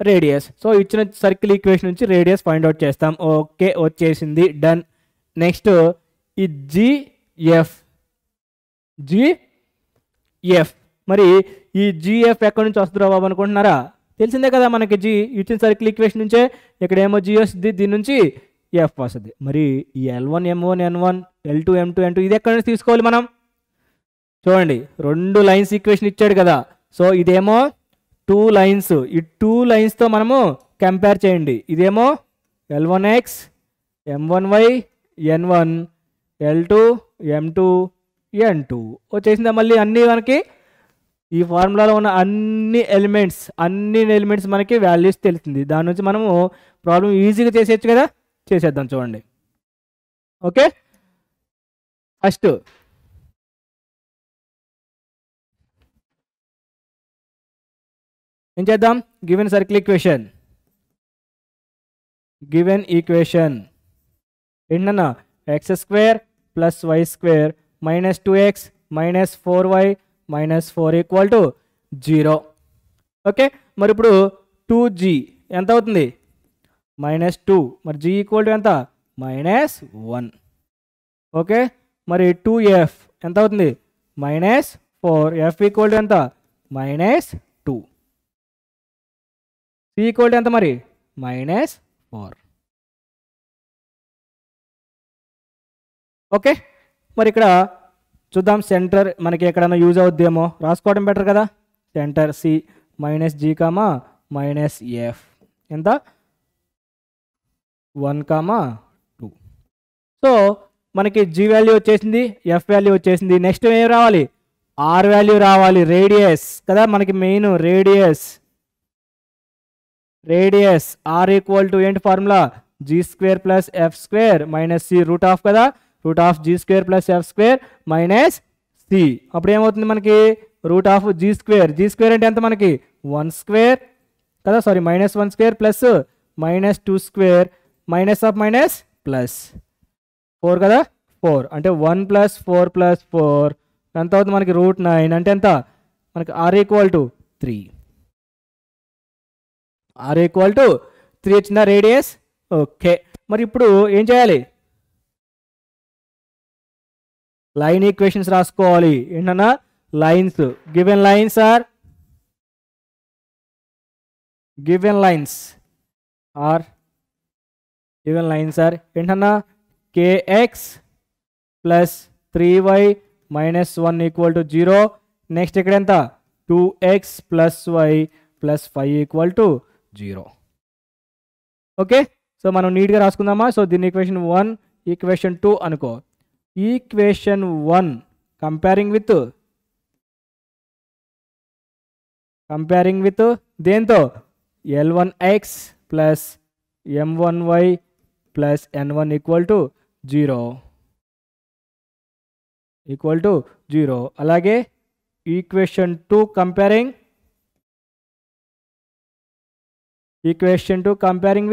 రేడియస్. సో ఇచ్చిన సర్కిల్ ఈక్వేషన్ నుంచి రేడియస్ ఫైండ్ అవుట్ చేస్తాం. ఓకే, వచ్చేసింది, డన్. నెక్స్ట్ ఈ జిఎఫ్ మరి ఈ జిఎఫ్ ఎక్కడి నుంచి వస్తుందో బాబు అనుకుంటున్నారా? తెలిసిందే కదా మనకి జి ఇచ్చిన సర్కిల్ ఈక్వేషన్ నుంచే ఇక్కడ ఏమో జి వస్తుంది, దీని నుంచి ఎఫ్ వస్తుంది. మరి ఈ L1 M1 N1 L2 M2 N2 ఇది ఎక్కడి నుంచి తీసుకోవాలి మనం? చూడండి, 2 లైన్స్ ఈక్వేషన్ ఇచ్చాడు కదా. సో ఇదేమో 2 లైన్స్, ఈ 2 లైన్స్తో మనము కంపేర్ చేయండి. ఇదేమో L1x M1y N1 L2 M2 N2 వచ్చేసిందా? మళ్ళీ అన్నీ మనకి ఈ ఫార్ములాలో ఉన్న అన్ని ఎలిమెంట్స్ మనకి వాల్యూస్ తెలుస్తుంది. దాని నుంచి మనము ప్రాబ్లం ఈజీగా చేసేయచ్చు కదా. చేసేద్దాం చూడండి. ఓకే, ఫస్ట్ ఏం చేద్దాం? గివెన్ సర్కిల్ ఈక్వేషన్ ఏంటన్నా? X square plus y square minus 2x minus 4y minus 4 equal to 0. Okay, మరి ఇప్పుడు 2g ఎంత అవుతుంది? -2. మరి g ఈక్వల్ టు ఎంత? -1. ఓకే, మరి 2f ఎంత అవుతుంది? -4. f ఈక్వల్ టు ఎంత? -2. c ఈక్వల్ టు ఎంత మరి? -4. ఓకే, మరి ఇక్కడ చూద్దాం. సెంటర్ మనకి ఎక్కడైనా యూజ్ అవుద్దేమో, రాసుకోవడం బెటర్ కదా. సెంటర్ సి -g, -f ఎంత? 1, 2. సో మనకి g వాల్యూ వచ్చేసింది, f వాల్యూ వచ్చేసింది. నెక్స్ట్ ఏం రావాలి? r వాల్యూ రావాలి. రేడియస్ కదా మనకి main, radius r equal to ఏంటి formula? g square plus f square minus c root of కదా, root of g square plus f square minus c. అప్పుడు ఏమవుతుంది మనకి? రూట్ ఆఫ్ g స్క్వేర్ అంటే ఎంత మనకి? 1 స్క్వేర్ కదా, sorry -1 square plus -2 square minus of minus plus 4 కదా, 4 అంటే 1 + 4 + 4 ఎంత అవుతుంది మనకి? √9 అంటే ఎంత మనకి? r equal to 3. r equal to 3 వచ్చిందా రేడియస్? ఓకే, మరి ఇప్పుడు ఏం చేయాలి? లైన్ ఈక్వేషన్స్ రాసుకోవాలి. ఏంటన్నా? లైన్స్, గివెన్ లైన్స్ ఆర్ ఏంటన్నా? kx plus 3y minus 1 equal to 0. Next ఇక్కడ ఎంత? 2x plus y plus 5 equal to 0. Okay, so మనం నీట్గా రాసుకుందామా? సో దీని ఈక్వేషన్ 1, ఈక్వేషన్ 2 అనుకో. ఈక్వేషన్ 1 కంపేరింగ్ విత్ దేంతో? L1x plus M1y plus N1 equal to 0. అలాగే equation 2 comparing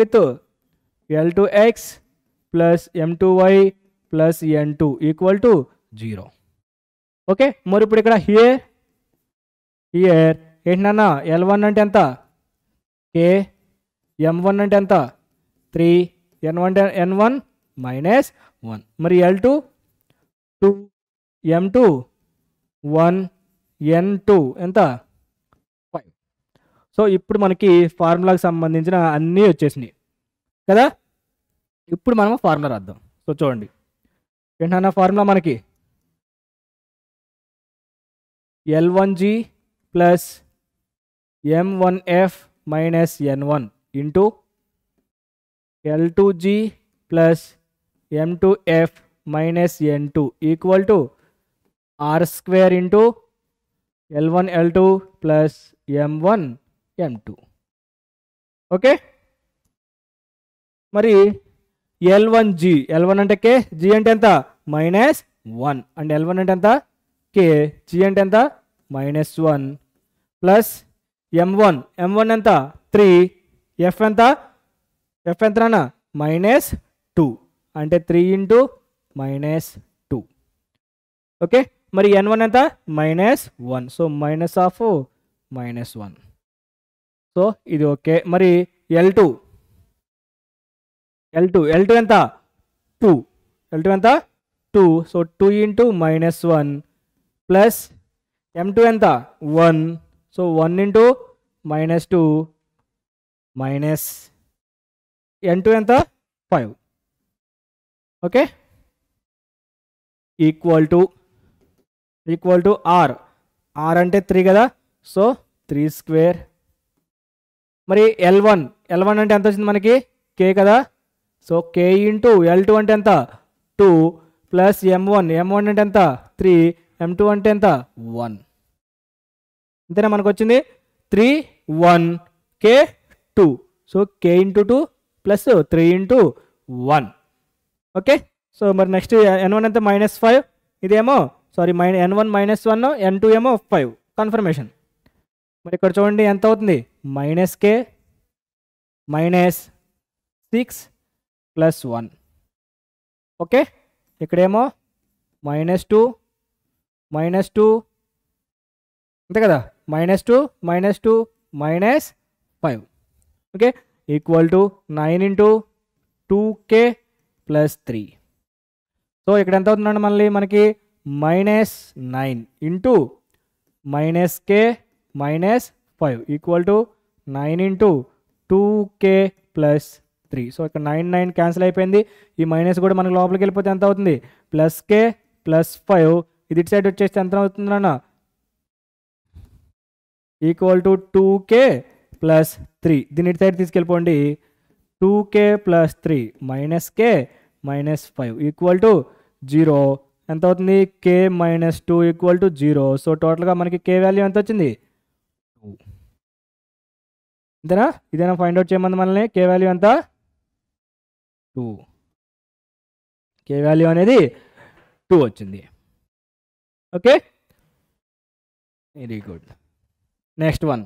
with L2x plus M2y plus N2 equal to 0. Okay, మరి ఇప్పుడు ఇక్కడ here ఏంటన్నా? L1 అంటే ఎంత? k, M1 అంటే ఎంత? 3, N1 -1. మరి L2 2, M2 1, N2 ఎంత? 5. సో ఇప్పుడు మనకి ఫార్ములాకి సంబంధించిన అన్నీ వచ్చేసినాయి కదా. ఇప్పుడు మనం ఫార్ములా రాద్దాం. సో చూడండి, ఏంటన్నా ఫార్ములా మనకి? L1g plus m1f minus n1 into l2g plus m2f minus n2 equal to r square into l1 l2 plus m1 m2. ఓకే, మరి l1 అంటే k, g అంటే ఎంత మైనస్ 1 అండ్ l1 అంటే ఎంత k, g అంటే ఎంత మైనస్ 1 ప్లస్ m1 ఎంత 3, f ఎంత అన్న మైనస్ 2 అంటే 3 ఇంటూ మైనస్ 2. ఓకే, మరి n1 ఎంత minus 1, so minus of minus 1. So ఇది ఓకే. మరి l2 ఎంత 2, l2 ఎంత 2, so 2 into minus 1 plus m2 ఎంత 1, so 1 into minus 2 minus n2 ఎంత 5. ఓకే, ఈక్వల్ టు ఆర్ అంటే 3 కదా, సో 3 స్క్వేర్. మరి l1 అంటే ఎంత వచ్చింది మనకి k కదా, సో k ఇంటూ l2 అంటే ఎంత 2 ప్లస్ m1 అంటే ఎంత 3, m2 అంటే ఎంత 1. అంతేనా, మనకు వచ్చింది 3 1 k 2, so k into 2 plus 3 into 1. Okay, so మరి నెక్స్ట్ n1 ఎంత మైనస్ 5, ఇదేమో సారీ n1 మైనస్ 1, n2 ఏమో 5 కన్ఫర్మేషన్. మరి ఇక్కడ చూడండి ఎంత అవుతుంది minus k minus 6 plus 1. Okay, ఇక్కడేమో మైనస్ 2 అంతే కదా, -2 minus 5. Okay, equal to 9 into 2k plus 3. So ఇక్కడ ఎంత అవుతుందండి మళ్ళీ మనకి -9 into -k minus 5 equal to 9 into 2k plus 3. So ఇక్కడ 9 క్యాన్సిల్ అయిపోయింది, ఈ మైనస్ కూడా మనకి లోపలికి వెళ్ళిపోతే ఎంత అవుతుంది ప్లస్ k ప్లస్ 5, ఇది ఇటు సైడ్ వచ్చేస్తే ఎంత అవుతుందన్న ఈక్వల్ టు 2k ప్లస్ 3. దీని ఇటు సైడ్ తీసుకెళ్ళిపోండి, 2k plus 3 minus k minus 5 equal to 0. ఎంత అవుతుంది k minus 2 equal to 0. So టోటల్గా మనకి k వాల్యూ ఎంత వచ్చింది 2. అంతేనా, ఇదేనా ఫైండ్ అవుట్ చేయమంది మనల్ని, k వాల్యూ ఎంత 2, k వాల్యూ అనేది 2 వచ్చింది. Okay, very good. Next one.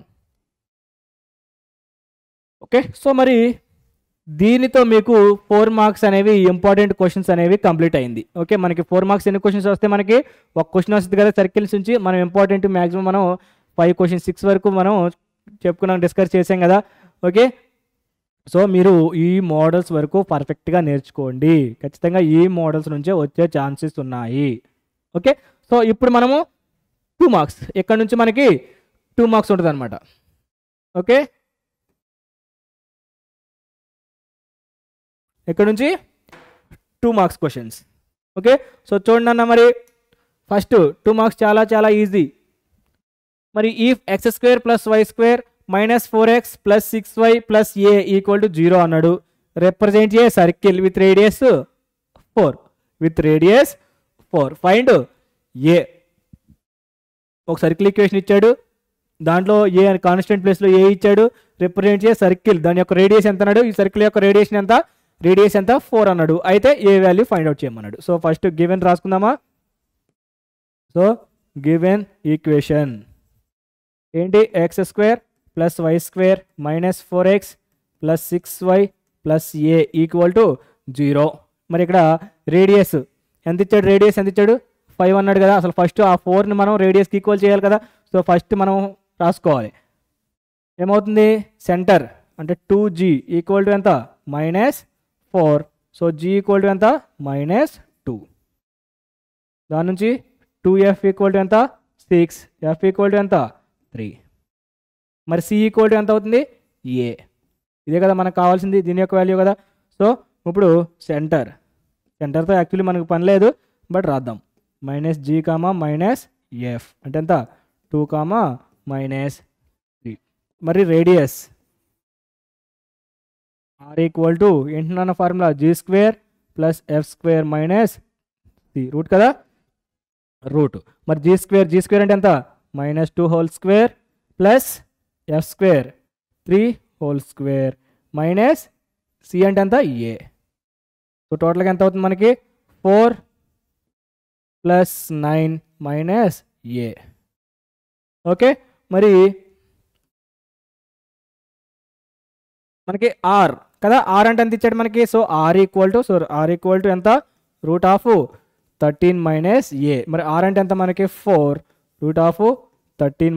Okay, so మరి దీనితో మీకు 4 మార్క్స్ అనేవి ఇంపార్టెంట్ క్వశ్చన్స్ అనేవి కంప్లీట్ అయింది. ఓకే, మనకి 4 మార్క్స్ ఎన్ని క్వశ్చన్స్ వస్తే మనకి ఒక క్వశ్చన్ వస్తుంది కదా సర్కిల్స్ నుంచి, మనం ఇంపార్టెంట్ మ్యాక్సిమం మనం 5 క్వశ్చన్స్ 6 వరకు మనం చెప్పుకున్నాం, డిస్కస్ చేసాం కదా. ఓకే, సో మీరు ఈ మోడల్స్ వరకు పర్ఫెక్ట్గా నేర్చుకోండి, ఖచ్చితంగా ఈ మోడల్స్ నుంచే వచ్చే ఛాన్సెస్ ఉన్నాయి. ఓకే, సో ఇప్పుడు మనము 2 మార్క్స్ ఇక్కడ నుంచి మనకి 2 మార్క్స్ ఉంటుంది అనమాట. ఓకే, ఇక్కడ నుంచి 2 మార్క్స్ క్వశ్చన్స్. ఓకే, సో చూడండి అన్న, మరి ఫస్ట్ 2 మార్క్స్ చాలా చాలా ఈజీ. మరి if x² plus y² minus 4x plus 6y plus a equal to 0 అన్నాడు, represent a circle with radius 4, find A. ఒక సర్కిల్ ఈక్వేషన్ ఇచ్చాడు, దాంట్లో ఏ అని కాన్స్టెంట్ ప్లేస్లో ఏ ఇచ్చాడు, రిప్రజెంట్ ఏ సర్కిల్, దాని యొక్క రేడియస్ ఎంత అన్నాడు, ఈ సర్కిల్ యొక్క రేడియస్ ఎంత 4 అన్నాడు, అయితే ఏ వాల్యూ ఫైండ్ అవుట్ చేయమన్నాడు. సో ఫస్ట్ గివెన్ రాసుకుందామా. సో గివెన్ ఈక్వేషన్ ఏంటి, x² plus y² minus 4x plus 6y plus A equal to 0. మరి ఇక్కడ రేడియస్ ఎంత ఇచ్చాడు, 5 అన్నాడు కదా, అసలు ఫస్ట్ ఆ 4ని మనం రేడియస్కి ఈక్వల్ చేయాలి కదా. సో ఫస్ట్ మనం రాసుకోవాలి, ఏమవుతుంది సెంటర్ అంటే 2g ఈక్వల్ టు ఎంత -4, సో g ఈక్వల్ టు ఎంత -2. దాని నుంచి 2f ఈక్వల్ టు ఎంత 6, f ఈక్వల్ టు ఎంత 3. మరి c ఈక్వల్ టు ఎంత అవుతుంది a, ఇదే కదా మనకు కావాల్సింది, దీని యొక్క వాల్యూ కదా. సో ఇప్పుడు సెంటర్తో యాక్చువల్లీ మనకు పని లేదు, బట్ రాద్దాం -g -f అంటే ఎంత 2 -3. మరి రేడియస్ ఆర్ ఈక్వల్ టు ఏంటన్న formula G square plus F square minus C root కదా రూట్. మరి జీ స్క్వేర్ అంటే ఎంత -2 whole square plus F square 3 whole square minus C అంటే ఎంత ఏ. సో టోటల్గా ఎంత అవుతుంది మనకి 4 + 9 మైనస్ ఏ. ఓకే మరి మనకి ఆర్ కదా, ఆర్ అంటే ఎంత ఇచ్చాడు మనకి. సో ఆర్ ఈక్వల్ టు ఎంత √13 మైనస్ ఏ. మరి ఆర్ అంటే ఎంత మనకి 4 √13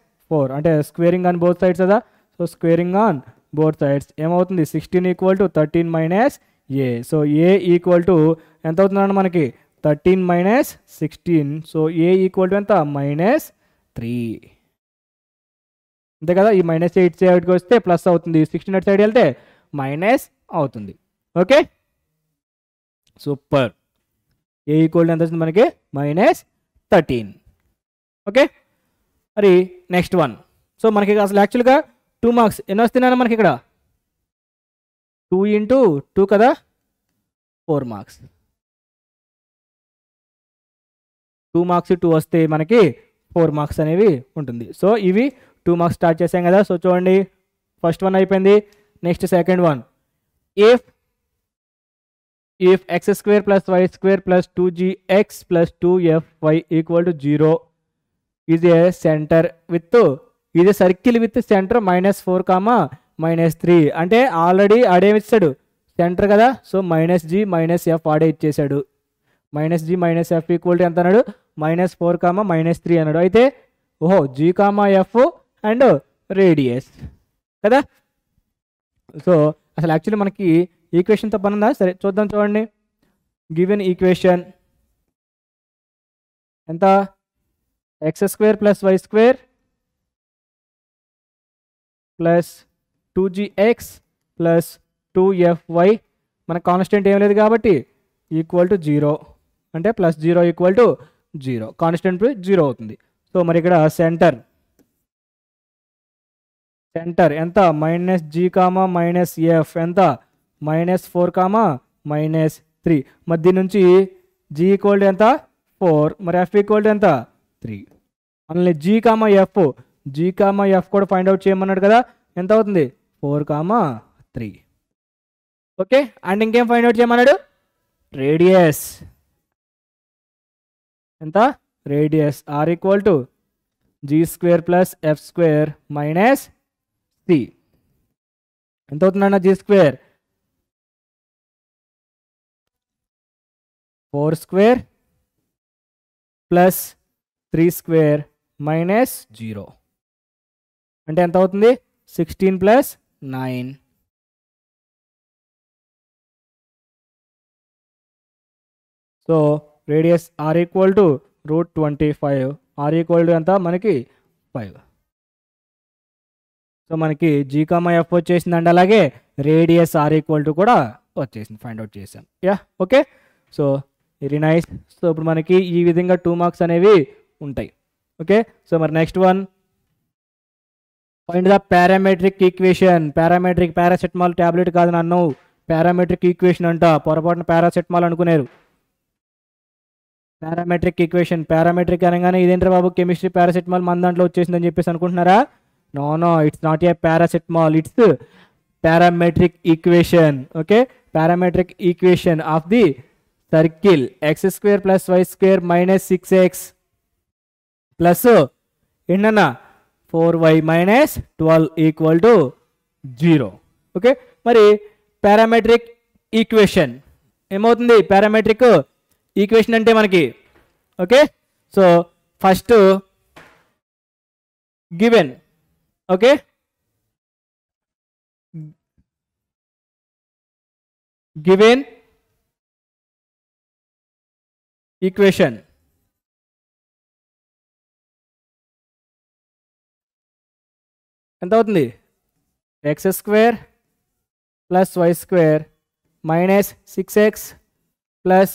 - 4 అంటే స్క్వేరింగ్ ఆన్ బోత్ సైడ్స్ కదా. So squaring on both sides ఏమవుతుంది 16 = 13 minus A. So A equal to ఎంత అవుతుందండి మనకి 13 - 16. సో ఏ ఈక్వల్ టు ఎంత -3 అంతే కదా. ఈ -8 సైడ్కి వస్తే ప్లస్ అవుతుంది, 16 అటు సైడ్ వెళ్తే మైనస్ అవుతుంది. Okay super. A equal to ఎంత వస్తుంది మనకి -13. ఓకే మరి నెక్స్ట్ వన్. సో మనకి అసలు యాక్చువల్గా 2 మార్క్స్ ఎన్ని వస్తున్నాయి మనకి ఇక్కడ 2 × 2 కదా 4 మార్క్స్. 2 మార్క్స్ 2 వస్తే మనకి 4 మార్క్స్ అనేవి ఉంటుంది. సో ఇవి 2 మార్క్స్ స్టార్ట్ చేసాం కదా. సో చూడండి ఫస్ట్ వన్ అయిపోయింది. Next second one. if x² + y² + 2gx + 2fy = 0 is a circle with center -4, -3 అంటే ఆల్రెడీ ఆడేమిస్తాడు సెంటర్ కదా. సో -g - f ఆడే ఇచ్చేసాడు. -g - f = ఎంత అన్నాడు 4, -3 అన్నాడు. అయితే ఓహో g, f అండ్ రేడియస్ కదా. సో అసలు యాక్చువల్లీ మనకి ఈక్వేషన్తో పని ఉందా. సరే చూద్దాం. చూడండి గివెన్ ఈక్వేషన్ ఎంత x² + y² + 2gx + 2fy మన కాన్స్టెంట్ ఏం లేదు కాబట్టి = 0 అంటే +0 = 0 కాన్స్టెంట్ 0 అవుతుంది. సో మరి ఇక్కడ సెంటర్ ఎంత -g, -f ఎంత -4, -3. మరి దీని నుంచి g = ఎంత 4, మరి f = ఎంత 3. మళ్ళీ g, f కూడా ఫైండ్ అవుట్ చేయమన్నాడు కదా. ఎంత అవుతుంది 4, 3. ఓకే అండ్ ఇంకేం ఫైండ్ అవుట్ చేయమన్నాడు రేడియస్ ఎంత radius r = g² + f² minus c. ఎంత అవుతుందన్న g²? 4² + 3² మైనస్ 0 అంటే ఎంత అవుతుంది 16 + 9. So radius r = √25. r = ఎంత మనకి 5. సో మనకి g, f వచ్చేసిందండి. అలాగే రేడియస్ r = కూడా వచ్చేసింది, ఫైండ్ అవుట్ చేసాం. Yeah okay so very nice. So ఇప్పుడు మనకి ఈ విధంగా 2 మార్క్స్ అనేవి ఉంటాయి. ఓకే సో మరి next one find the parametric equation. Paracetamol tablet కాదు నన్ను, పారామెట్రిక్ ఈక్వేషన్ అంట. పొరపాటున పారాసెటమాల్ అనుకునేరు. Parametric equation. పారామెట్రిక్ అనగానే ఇదేంటి బాబు కెమిస్ట్రీ పారాసెటమాల్ మన దాంట్లో వచ్చేసిందని చెప్పేసి అనుకుంటున్నారా? No it's not a paracetamol, it's parametric equation. Okay, parametric equation of the circle x² + y² - 6x plus ఏంటన్నా 4y - 12 = 0. ఓకే మరి పారామెట్రిక్ ఈక్వేషన్ ఏమవుతుంది? పారామెట్రిక్ ఈక్వేషన్ అంటే మనకి okay so first given okay given equation ఎంత అవుతుంది x² + y² - 6x +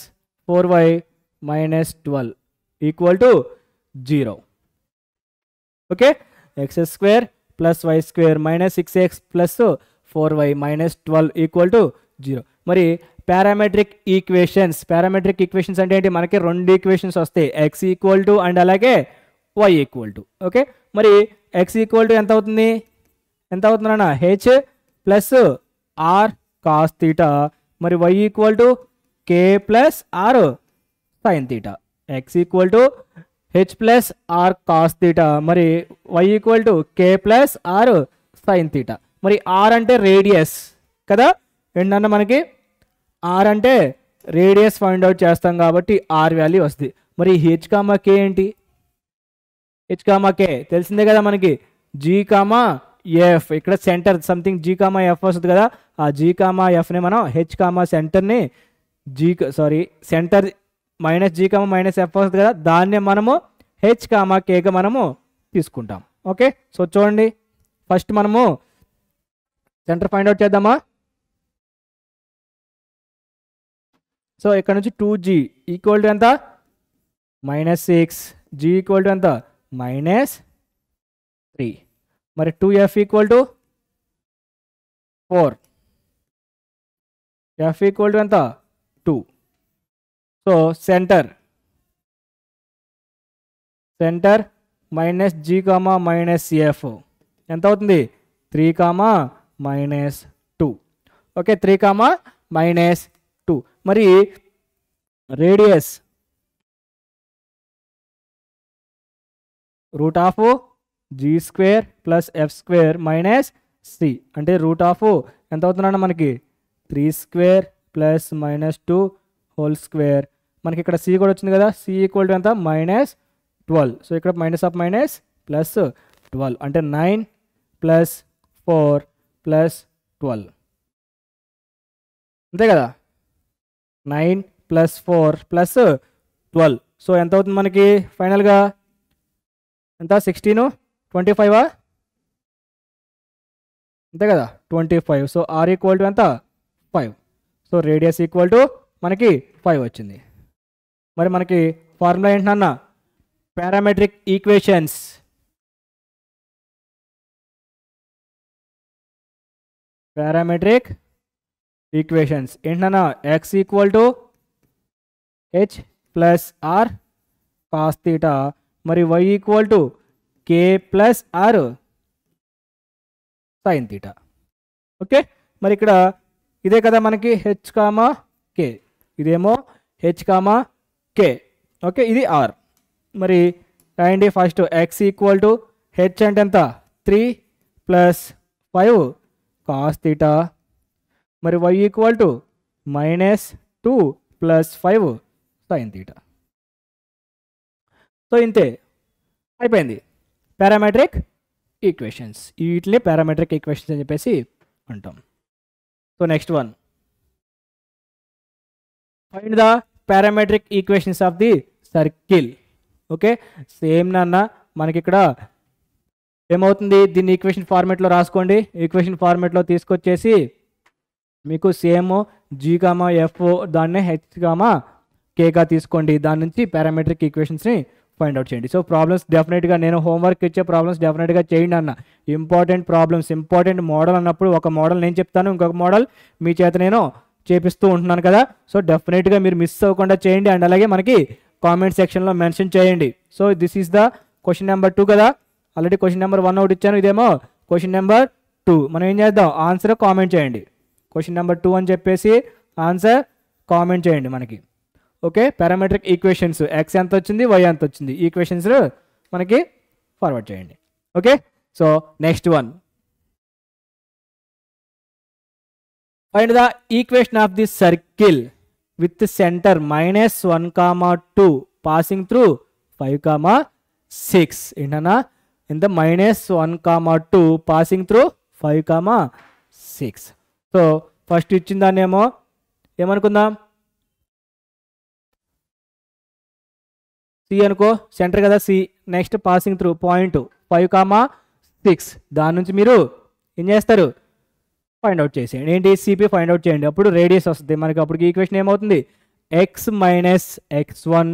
4y - 12 = 0. Okay x² plus y square minus 6x plus 4y minus 12 equal to 0. మరి parametric equations అంటే ఏంటి? మనకి రెండు ఈక్వేషన్స్ వస్తాయి, ఎక్స్ ఈక్వల్ టు అండ్ అలాగే వై ఈక్వల్ టు. ఓకే, మరి ఎక్స్ ఈక్వల్ టు ఎంత అవుతుంది అన్న? H plus r cos theta, మరి y equal to k plus r sine theta. X equal to h plus r cos theta, మరి y equal to k plus r sine theta. మరి r అంటే radius కదా, ఏంటన్నా మనకి are అంటే radius find out చేస్తాం కాబట్టి ఆర్ వాల్యూ వస్తుంది. మరి హెచ్ కామా కే ఏంటి? హెచ్ కామా కే తెలిసిందే కదా మనకి, జీ కామా ఎఫ్. ఇక్కడ centre something G comma F వస్తుంది కదా, ఆ జీ కామా ఎఫ్ని మనం హెచ్ కామా సెంటర్ని centre minus G comma minus F వస్తుంది కదా, దాన్నే మనము హెచ్ కామా కేగా మనము తీసుకుంటాం. ఓకే, సో చూడండి, ఫస్ట్ మనము సెంటర్ ఫైండ్ అవుట్ చేద్దామా. సో ఇక్కడ నుంచి 2g ఈక్వల్ టు ఎంత? -6. g ఈక్వల్ టు ఎంత? -3. మరి 2f equal to 4. f equal to ఎంత? 2. So centre minus g comma minus F ఎంత అవుతుంది? 3 కామా -2. Okay, 3 comma -2. మరి radius root of G square plus F square minus C అంటే root of ఎంత అవుతుందన్న మనకి 3 స్క్వేర్ ప్లస్ -2 హోల్ స్క్వేర్. మనకి ఇక్కడ సి కూడా వచ్చింది కదా, సి ఈక్వల్ టు ఎంత? -12. సో ఇక్కడ మైనస్ ఆఫ్ మైనస్ ప్లస్ 12 అంటే 9 ప్లస్ 4 ప్లస్ 12 అంతే కదా, 9 ప్లస్ 4 ప్లస్ 12. సో ఎంత అవుతుంది మనకి ఫైనల్గా? ఎంత? 16 25 అంతే కదా, 25. సో ఆర్ ఈక్వల్ టు ఎంత? 5. సో రేడియస్ ఈక్వల్ టు మనకి 5 వచ్చింది. మరి మనకి ఫార్ములా ఏంటన్నా? Parametric equations. ఏంటన్నా? X equal to h plus r cos theta, మరి y equal to k plus r sine theta. Okay, మరి ఇక్కడ ఇదే కదా మనకి హెచ్ కామా కే, ఇదేమో హెచ్ కామా కే. ఓకే, ఇది ఆర్. మరి రాయండి first x equal to h అంటే ఎంత? 3 ప్లస్ 5 కాస్ తీటా, మరి y equal to -2 plus 5 sine theta. So ఇంతే, అయిపోయింది పారామెట్రిక్ ఈక్వేషన్స్. వీటిని పారామెట్రిక్ ఈక్వేషన్స్ అని చెప్పేసి అంటాం. So next one, find the parametric equations of the circle. Okay, same నాన్న మనకి ఇక్కడ ఏమవుతుంది? దీన్ని ఈక్వేషన్ ఫార్మేట్లో రాసుకోండి. ఈక్వేషన్ ఫార్మేట్లో తీసుకొచ్చేసి మీకు సేమ్ జీ కామా ఎఫ్ దాన్నే హెచ్ కామా కేగా తీసుకోండి. దాని నుంచి పారామెట్రిక్ ఈక్వేషన్స్ని ఫైండ్ అవుట్ చేయండి. సో ప్రాబ్లమ్స్ డెఫినెట్గా నేను హోంవర్క్ ఇచ్చే ప్రాబ్లమ్స్ డెఫినెట్గా చేయండి అన్న. ఇంపార్టెంట్ ప్రాబ్లమ్స్, ఇంపార్టెంట్ మోడల్ అన్నప్పుడు ఒక మోడల్ నేను చెప్తాను, ఇంకొక మోడల్ మీ చేత నేను చేపిస్తూ ఉంటున్నాను కదా. సో డెఫినెట్గా మీరు మిస్ అవ్వకుండా చేయండి. అండ్ అలాగే మనకి కామెంట్ సెక్షన్లో మెన్షన్ చేయండి. So this is the question number 2 కదా. ఆల్రెడీ క్వశ్చన్ నెంబర్ 1 ఒకటి ఇచ్చాను, ఇదేమో క్వశ్చన్ నెంబర్ 2. మనం ఏం చేద్దాం? ఆన్సర్ కామెంట్ చేయండి. క్వశ్చన్ నెంబర్ 2 అని చెప్పేసి ఆన్సర్ కామెంట్ చేయండి మనకి. ఓకే, పారామెట్రిక్ ఈక్వేషన్స్ ఎక్స్ ఎంత వచ్చింది, వై ఎంత వచ్చింది, ఈక్వేషన్స్ మనకి ఫార్వర్డ్ చేయండి. Okay, so next one, find the equation of the circle with centre -1, 2 passing through 5, 6. ఏంటన్నా? ఇంత -1, 2 పాసింగ్ త్రూ 5, 6. సో ఫస్ట్ ఇచ్చిన దాన్ని ఏమనుకుందాం? సి అనుకో, సెంటర్ కదా C. Next passing through point 5, 6. దాని నుంచి మీరు ఏం చేస్తారు? ఫైండ్ అవుట్ చేసేయండి. ఏంటి? సిపి ఫైండ్ అవుట్ చేయండి. అప్పుడు రేడియస్ వస్తుంది మనకి. అప్పుడు ఈక్వేషన్ ఏమవుతుంది? X minus x1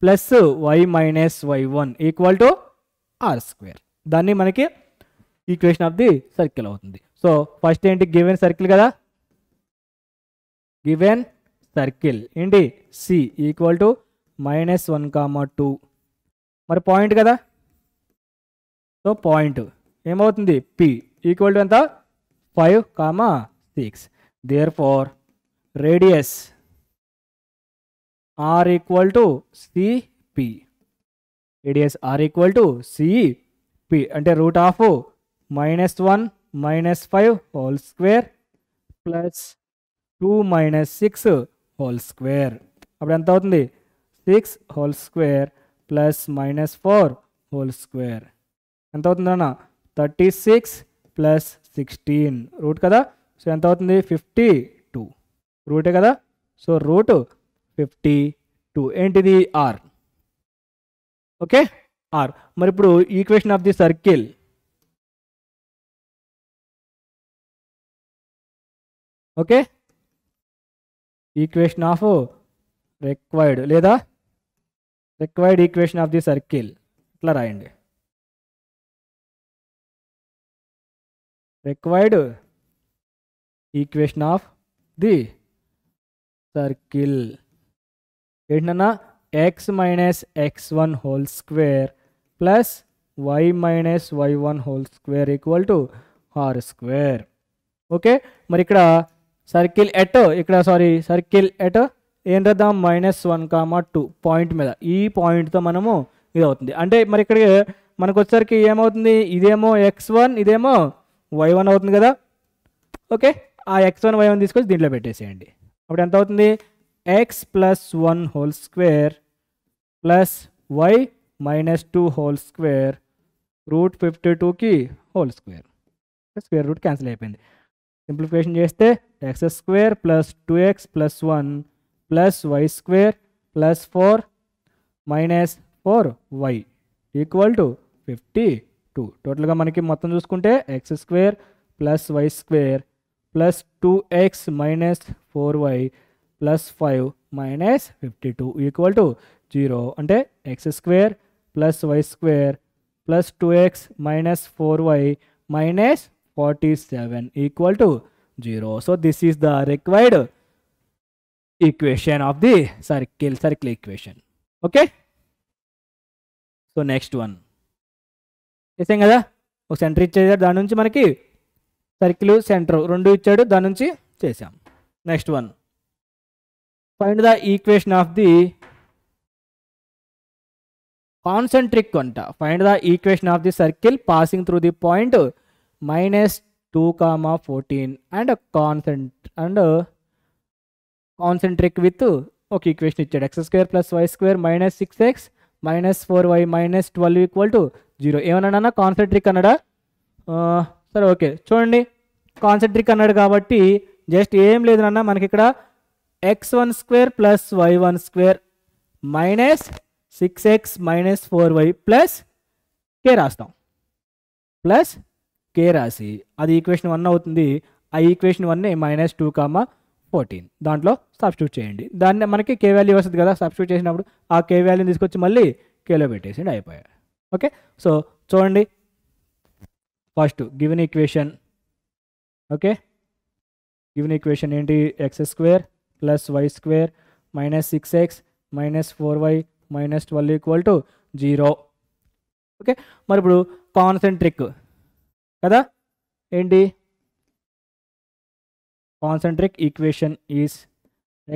plus y minus y1 equal to r². దాన్ని మనకి ఈక్వేషన్ ఆఫ్ ది సర్కిల్ అవుతుంది. సో ఫస్ట్ ఏంటి, గివెన్ సర్కిల్ కదా, గివెన్ సర్కిల్ ఏంటి సి ఈక్వల్ టు -1, 2 మరి పాయింట్ కదా, సో పాయింట్ ఏమవుతుంది పి ఈక్వల్ టు ఎంత 5, 6. Therefore radius are equal to CP, radius are equal to CP అంటే root of -1 -5 whole square plus 2 - 6 whole square. అప్పుడు ఎంత అవుతుంది 6 whole square plus -4 whole square ఎంత అవుతుంది అన్న 36 ప్లస్ 16 రూట్ కదా, సో ఎంత అవుతుంది 52 రూటే కదా, సో రూట్ 52 ఏంటిది ఆర్. Okay r. మరి ఇప్పుడు equation of the circle okay, equation of required లేదా required equation of the circle ఇట్లా రాయండి, required equation of the circle ఏంటన్నా x - x1 whole square plus y - y1 whole square equal to r square. Okay మరి ఇక్కడ circle at circle at ఏం రాద్దాం -1, 2 point మీద, ఈ పాయింట్తో మనము ఇది అవుతుంది. అంటే మరి ఇక్కడ మనకు వచ్చేసరికి ఏమవుతుంది, ఇదేమో x1 ఇదేమో y1 అవుతుంది కదా. ఓకే ఆ x1 y1 తీసుకొచ్చి దీంట్లో పెట్టేసేయండి. అప్పుడు ఎంత అవుతుంది x + 1 whole square plus y - 2 whole square root 52కి whole square, square root cancel అయిపోయింది. సింప్లిఫికేషన్ చేస్తే x² plus 2x plus 1 plus y square plus 4 - 4y equal to 52. టోటల్గా మనకి మొత్తం చూసుకుంటే x² plus y square plus 2x minus 4y plus 5 minus 52 equal to 0. అంటే x² plus y square plus 2x minus 4y minus 47 equal to 0. So this is the required equation of the circle equation. Okay so next one చేసాం కదా, ఒక centre ఇచ్చేసాడు, దాని నుంచి మనకి circle centre రెండు ఇచ్చాడు, దాని నుంచి చేసాం. Next one find the equation of the concentric అంట. Find the equation of the circle passing through the point -2, 14 and concentric with ఒక ఈక్వేషన్ ఇచ్చాడు x² plus y square minus 6x minus 4y minus 12 equal to 0. ఏమన్నా concentric అన్నాడా, సరే okay చూడండి concentric అన్నాడు కాబట్టి జస్ట్ ఏం లేదు నాన్న, మనకి ఇక్కడ x1² plus y1² minus 6x minus 4y plus k రాస్తాం, ప్లస్ k రాసి అది ఈక్వేషన్ 1 అవుతుంది. ఆ ఈక్వేషన్ 1ని -2, 14 దాంట్లో సబ్స్టిట్యూట్ చేయండి. దాన్ని మనకి k వాల్యూ వస్తుంది కదా, సబ్స్టిట్యూట్ చేసినప్పుడు ఆ k వాల్యూని తీసుకొచ్చి మళ్ళీ kలో పెట్టేసి అయిపోయాయి. ఓకే సో చూడండి first given equation. Okay given equation ఏంటి, x² plus y square minus 6x minus 4y minus 12 equal to 0. Okay మరి ఇప్పుడు కాన్సెంట్రిక్ కదా ఏంటి, concentric equation is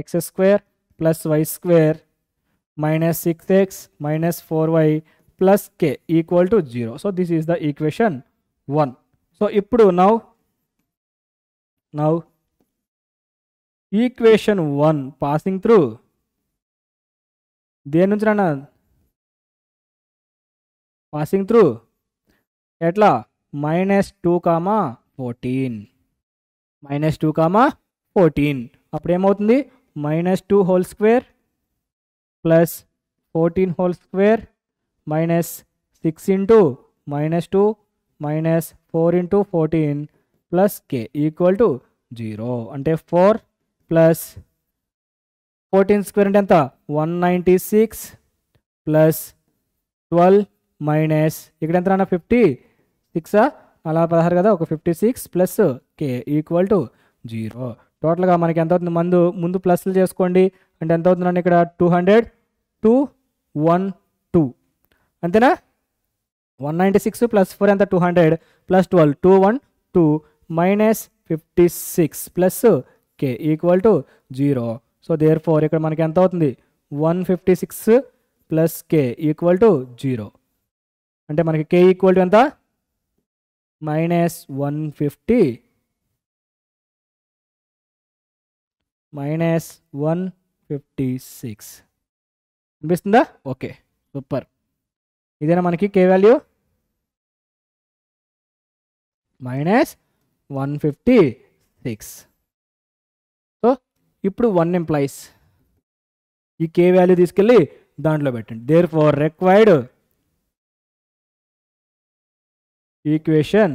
x² plus y square minus 6x minus 4y plus k equal to 0. So this is the equation 1. So ఇప్పుడు now equation 1 passing through దేని నుంచి రానా, passing through ఎట్లా -2, 14 -2, 14 అప్పుడు ఏమవుతుంది -2 whole square plus 14 whole square minus 6 into -2 minus 4 into 14 plus k equal to 0. అంటే 4 plus 14 square అంటే ఎంత 196 plus 12 minus ఇక్కడ ఎంత అన్న 56 అలా 16 కదా, ఒక 56 ప్లస్ కే ఈక్వల్ టు 0. టోటల్గా మనకి ఎంత అవుతుంది, ముందు ప్లస్లు చేసుకోండి. అంటే ఎంత అవుతుందండి ఇక్కడ 200 212 అంతేనా. 196 ప్లస్ 4 ఎంత 200 plus 12 212 minus 56 plus K equal to 0. So therefore ఇక్కడ మనకి ఎంత అవుతుంది 156 ప్లస్ కే ఈక్వల్ టు 0. అంటే మనకి కే ఈక్వల్ టు ఎంత మైనస్ 150 మైనస్ 156 అనిపిస్తుందా. Okay super. ఇదేనా మనకి కే వాల్యూ మైనస్ 156. సో ఇప్పుడు 1 ఎంప్లాయీస్ ఈ కే వాల్యూ తీసుకెళ్ళి దాంట్లో పెట్టండి. Therefore required equation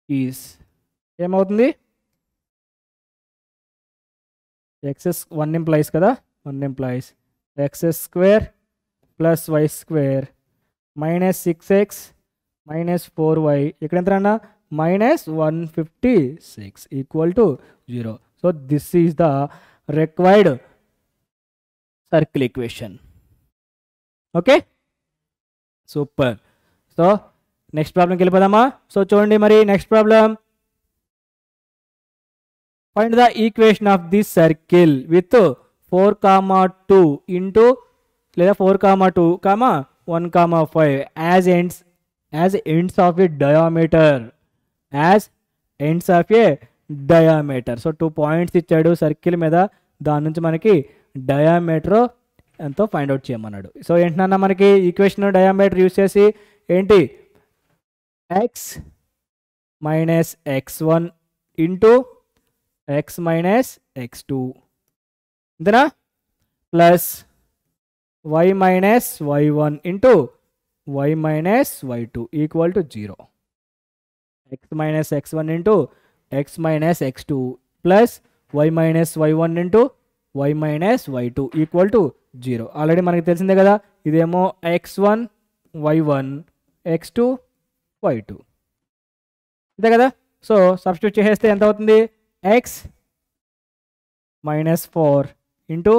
is ఏమవుతుంది ఎక్సెస్ 1 ఎంప్లాయీస్ కదా, 1 employees x square plus y square minus 6x minus 4y ఇక్కడ ఎంత అన్నా minus 156 equal to 0. So this is the required circle equation. Okay super. So next ప్రాబ్లంకి వెళ్ళిపోదామా. So చూడండి మరి next problem, find the equation of this circle with 4, 2 into లేదా 4, 2, 1, 5 as ends of a diameter, as ends of a diameter. So 2 points ఇచ్చాడు circle మీద, దాని నుంచి మనకి డయామీటర్ ఎంతో ఫైండ్ అవుట్ చేయమన్నాడు. సో ఏంటన్నా మనకి ఈక్వేషన్ డయామీటర్ యూజ్ చేసి ఏంటి x minus x1 into x minus x2 ఇంతనా plus y minus y1 into y minus y2 equal to 0. X minus x1 into x minus x2 plus y minus y1 into y minus y2 equal to 0. Already మనకి తెలిసిందే కదా, ఇదేమో x1 y1 x2 y2 అంతే కదా. So substitute చేసేస్తే ఎంత అవుతుంది x minus 4 into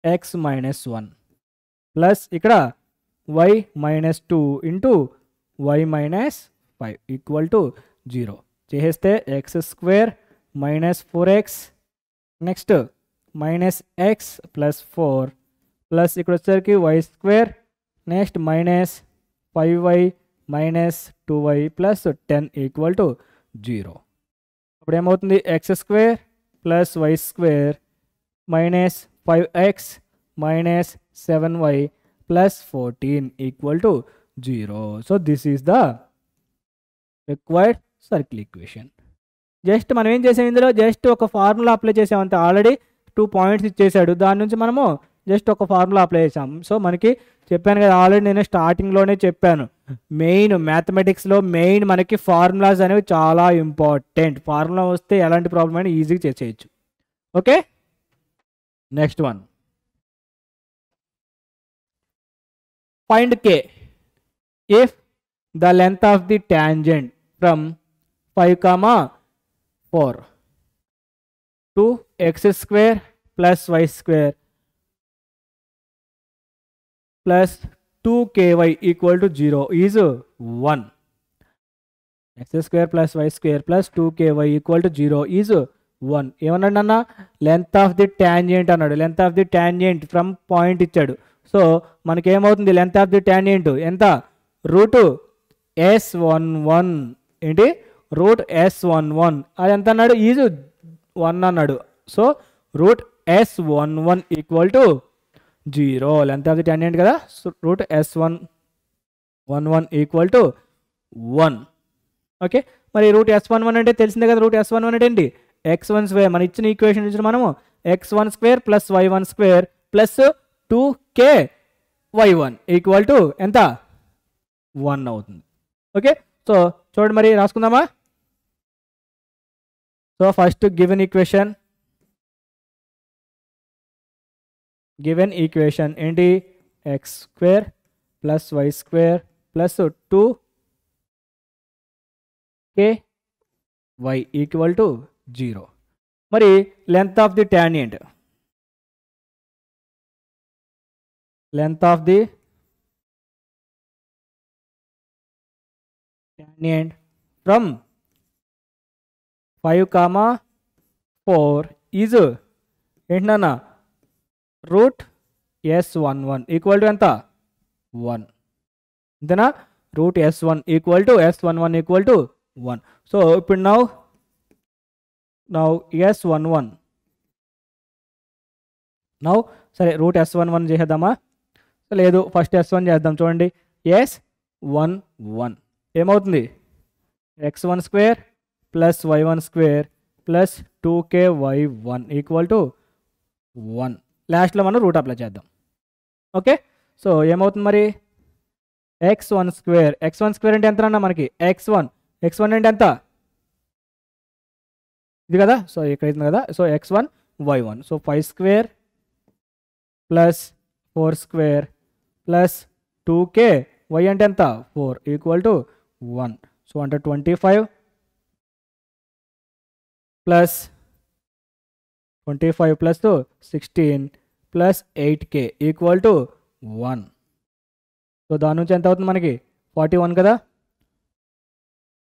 x minus 1 plus ఇక్కడ y minus 2 into y minus 5 equal to 0. చేసేస్తే x square minus 4x next minus x plus 4 plus ఇక్కడ వచ్చేసరికి y square next minus 5y minus 2y plus 10 equal to 0. అప్పుడు ఏమవుతుంది x square plus y square minus 5x minus 7y plus 14 equal to 0. So this is the required circle equation. Just మనం ఏం చేసాం ఇందులో just ఒక formula apply చేసామంటే already 2 points ఇచ్చేసాడు, దాని నుంచి మనము జస్ట్ ఒక ఫార్ములా అప్లై చేసాం. సో మనకి చెప్పాను కదా ఆల్రెడీ, నేను స్టార్టింగ్లోనే చెప్పాను మెయిన్ మ్యాథమెటిక్స్లో మెయిన్ మనకి ఫార్ములాస్ అనేవి చాలా ఇంపార్టెంట్. ఫార్ములా వస్తే ఎలాంటి ప్రాబ్లం అయినా ఈజీగా చేసేయచ్చు. Okay next one, find k if the length of the tangent from 5, 4 to x square plus y square plus 2ky equal to 0 is 1. x square plus y square plus 2ky equal to 0 is 1. ఏమన్నాడు అన్న length of the tangent అన్నాడు. Length of the tangent from point ఇచ్చాడు. So మనకి ఏమవుతుంది length of the tangent ఎంత route s11 ఏంటి route s11 అది ఎంత అన్నాడు ఈజ్ 1 అన్నాడు. So root s11 equal to 0. Length of the tangent కదా, so root s11 equal to 1. Okay మరి రూట్ s11 అంటే తెలిసిందే కదా, రూట్ s11 అంటే ఏంటి x1 స్క్వేర్, మన ఇచ్చిన ఈక్వేషన్ ఇచ్చిన మనము x1 square plus y1 square plus 2ky1 equal to ఎంత 1 అవుతుంది. ఓకే సో చూడండి మరి రాసుకుందామా. సో ఫస్ట్ గివెన్ ఈక్వేషన్ ఏంటి x square plus y square plus 2 k y equal to 0. మరి length of the tangent, length of the tangent from 5, 4 is ఏంటన్నా root S11 equal to ఎంత 1 అంతేనా. Root S1 equal to S11 equal to 1. So ఇప్పుడు now S11 now సరే route S11 చేసేద్దామా, లేదు first S1 చేద్దాం. చూడండి S11 ఏమవుతుంది, x1 square plus y1 square plus 2ky1 equal to 1. లాస్ట్లో మనం రూట్ అప్లై చేద్దాం. ఓకే, సో ఏమవుతుంది మరి x1 స్క్వేర్ అంటే ఎంత అన్న మనకి x1 అంటే ఎంత ఇది కదా, సో ఇక్కడ అవుతుంది కదా. So x1 y1, so 5 square plus 4 square plus 2k y అంటే ఎంత 4 ఈక్వల్ టు 1. సో అంటే 25 plus 16 plus 8k equal to 1. So దాని నుంచి ఎంత అవుతుంది మనకి 41 కదా.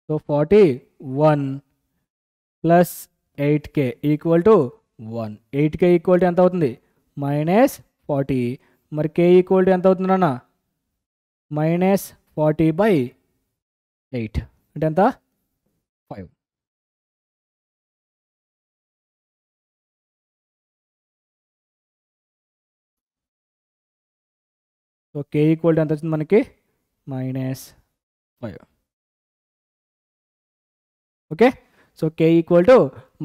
So 41 plus 8k equal to 1. 8k equal to ఎంత అవుతుంది -40. మరి k ఈక్వల్ టు ఎంత అవుతుంది అన్న -40/8 అంటే ఎంత 5. సో k ఈక్వల్ టు ఎంత వచ్చింది మనకి -5. Okay, so k equal to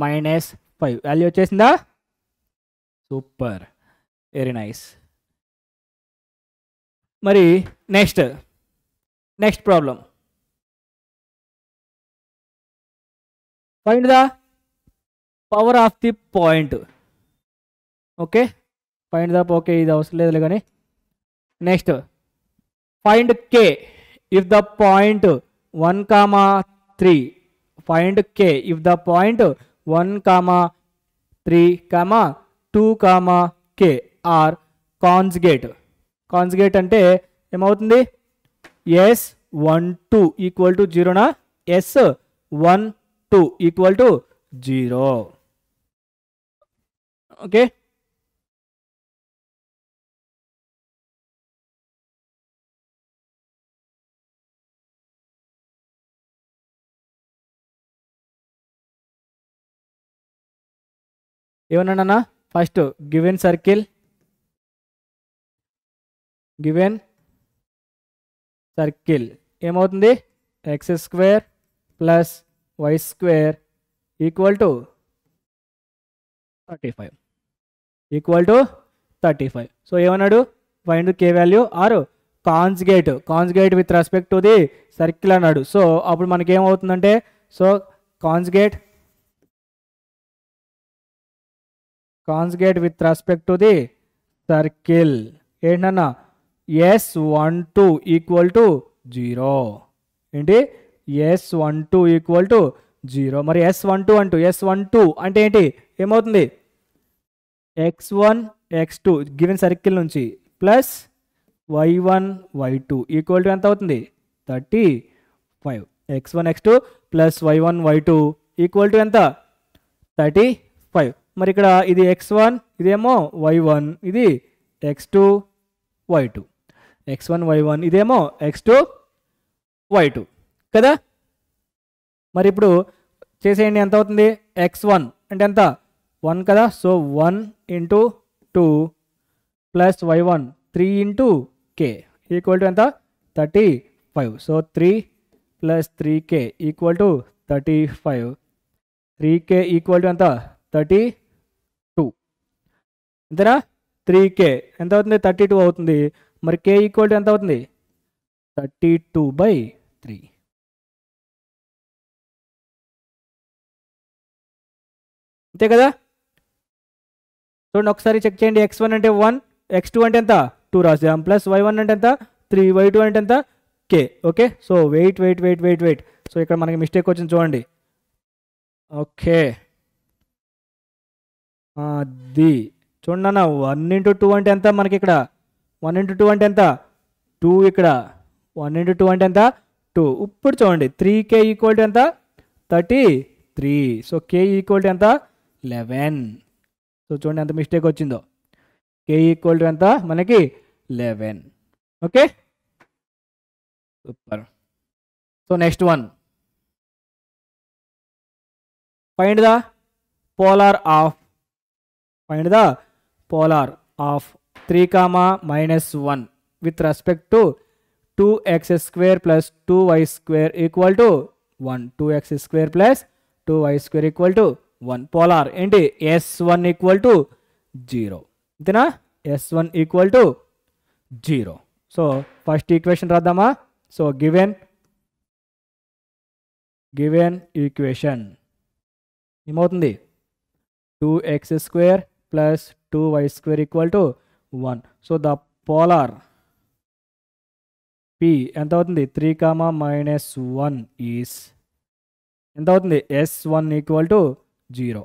-5 value వచ్చేసిందా. Super, very nice. మరి next problem, find the power of the point. Okay, find the, okay ఇది అవసరం లేదు కానీ next find k if the point 1, 3. Find k if the point 1, 3, 2, k are conjugate అంటే ఏమవుతుంది S12 equal to 0నా, S12 equal to 0. Okay, ఏమన్నా first given circle ఏమవుతుంది x square plus y square equal to 35. So ఏమన్నాడు find k value are conjugate with respect to the circle అన్నాడు. So అప్పుడు మనకి ఏమవుతుందంటే, so conjugate with respect to the circle ఏంటన్నా S12 equal to 0. ఏంటి S12 equal to 0. మరి S12 అంటే ఏంటి, ఏమవుతుంది x1 x2 గివెన్ సర్కిల్ నుంచి plus y1 y2 equal to ఎంత అవుతుంది 35. x1 x2 plus y1 y2 equal to ఎంత 35. మరి ఇక్కడ ఇది x1 ఇదేమో y1, ఇది x2 y2, x1 y1 ఇదేమో x2 y2 కదా. మరి ఇప్పుడు చేసేయండి, ఎంత అవుతుంది x1 అంటే ఎంత 1 కదా. So 1 × 2 plus y1 3 × k equal to ఎంత 35. So 3 plus 3k equal to 35. 3k equal to ఎంత 32 అంతేనా. 3k ఎంత అవుతుంది 32 అవుతుంది. మరి k ఈక్వల్ టు ఎంత అవుతుంది 32/3. అంతే కదా. చూడండి ఒకసారి చెక్ చేయండి, x1 అంటే 1, x2 అంటే ఎంత 2 రాసాం, ప్లస్ y1 అంటే ఎంత 3, y2 అంటే ఎంత k. Okay, so wait. So ఇక్కడ మనకి మిస్టేక్ వచ్చింది చూడండి. ఓకే, అది చూడండి అన్న, 1 into 2 అంటే ఎంత మనకి ఇక్కడ? 1 into 2 అంటే ఎంత? 2. ఇక్కడ 1 into 2 అంటే ఎంత? 2. ఇప్పుడు చూడండి 3k ఈక్వల్ టు ఎంత? 33. సో k ఈక్వల్ టు ఎంత? 11. సో చూడండి ఎంత మిస్టేక్ వచ్చిందో. k ఈక్వల్ టు ఎంత మనకి? 11. Okay, super. So next one, find the polar of 3, -1 with respect to 2x square plus 2y square equal to 1. 2x square plus 2y square equal to 1. Polar ఏంటి? s1 equal to 0. అంతేనా? s1 equal to 0. So first equation రాద్దామా? So given equation ఏమవుతుంది? 2x square plus 2y square equal to 1. So the polar p ఎంత అవుతుంది? 3, -1 is ఎంత అవుతుంది? s1 equal to 0.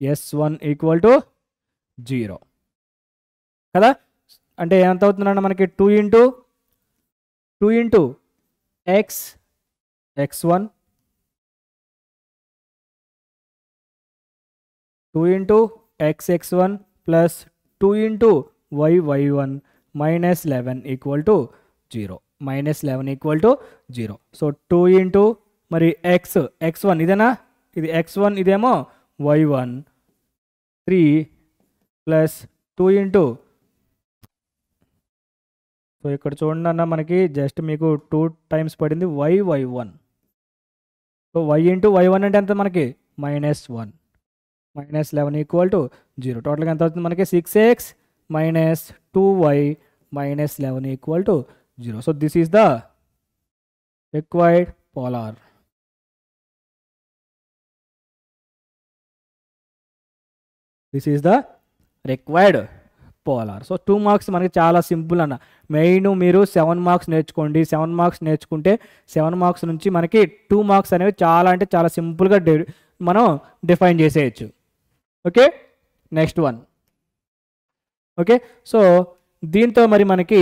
s1 equal to 0 కదా? అంటే ఎంత అవుతుందన్న మనకి? 2 into x1 2 into xx1 plus 2 into y1 -11 equal to 0. -11 equal to 0. So 2 into మరి x1 ఇదేనా? ఇది x1, ఇదేమో y1. 3 plus 2 into, సో ఇక్కడ చూడండి అన్న, మనకి జస్ట్ మీకు 2 times పడింది y1. So y into y1 అంటే ఎంత మనకి? -1. -11 ఈక్వల్ టు 0. టోటల్గా ఎంత అవుతుంది మనకి? 6x minus 2y minus 11 equal to 0. So this is the required polar. This is the required polar. So 2 marks మనకి చాలా సింపుల్ అన్న. మెయిన్ మీరు 7 మార్క్స్ నేర్చుకోండి. 7 మార్క్స్ నేర్చుకుంటే 7 మార్క్స్ నుంచి మనకి 2 మార్క్స్ అనేవి చాలా అంటే చాలా సింపుల్గా మనం డిఫైన్ చేసేయచ్చు. Okay, next one. Okay, so దీంతో మరి మనకి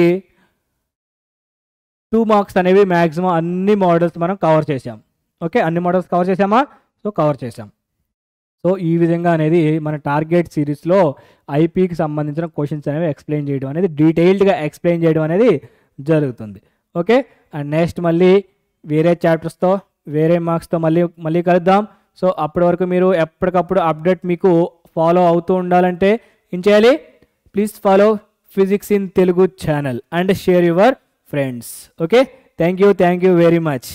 2 మార్క్స్ అనేవి మ్యాక్సిమం అన్ని మోడల్స్ మనం కవర్ చేసాం. ఓకే, అన్ని మోడల్స్ కవర్ చేసామా? సో కవర్ చేసాం. సో ఈ విధంగా అనేది మన టార్గెట్ సిరీస్లో ఐపీకి సంబంధించిన క్వశ్చన్స్ అనేవి ఎక్స్ప్లెయిన్ చేయడం అనేది, డీటెయిల్డ్గా ఎక్స్ప్లెయిన్ చేయడం అనేది జరుగుతుంది. ఓకే, అండ్ నెక్స్ట్ మళ్ళీ వేరే చాప్టర్స్తో వేరే మార్క్స్తో మళ్ళీ కలుద్దాం. సో అప్పటి వరకు మీరు ఎప్పటికప్పుడు అప్డేట్ మీకు ఫాలో అవుతూ ఉండాలంటే ఏం చేయాలి? Please follow physics in Telugu channel and share your friends. Okay, thank you very much.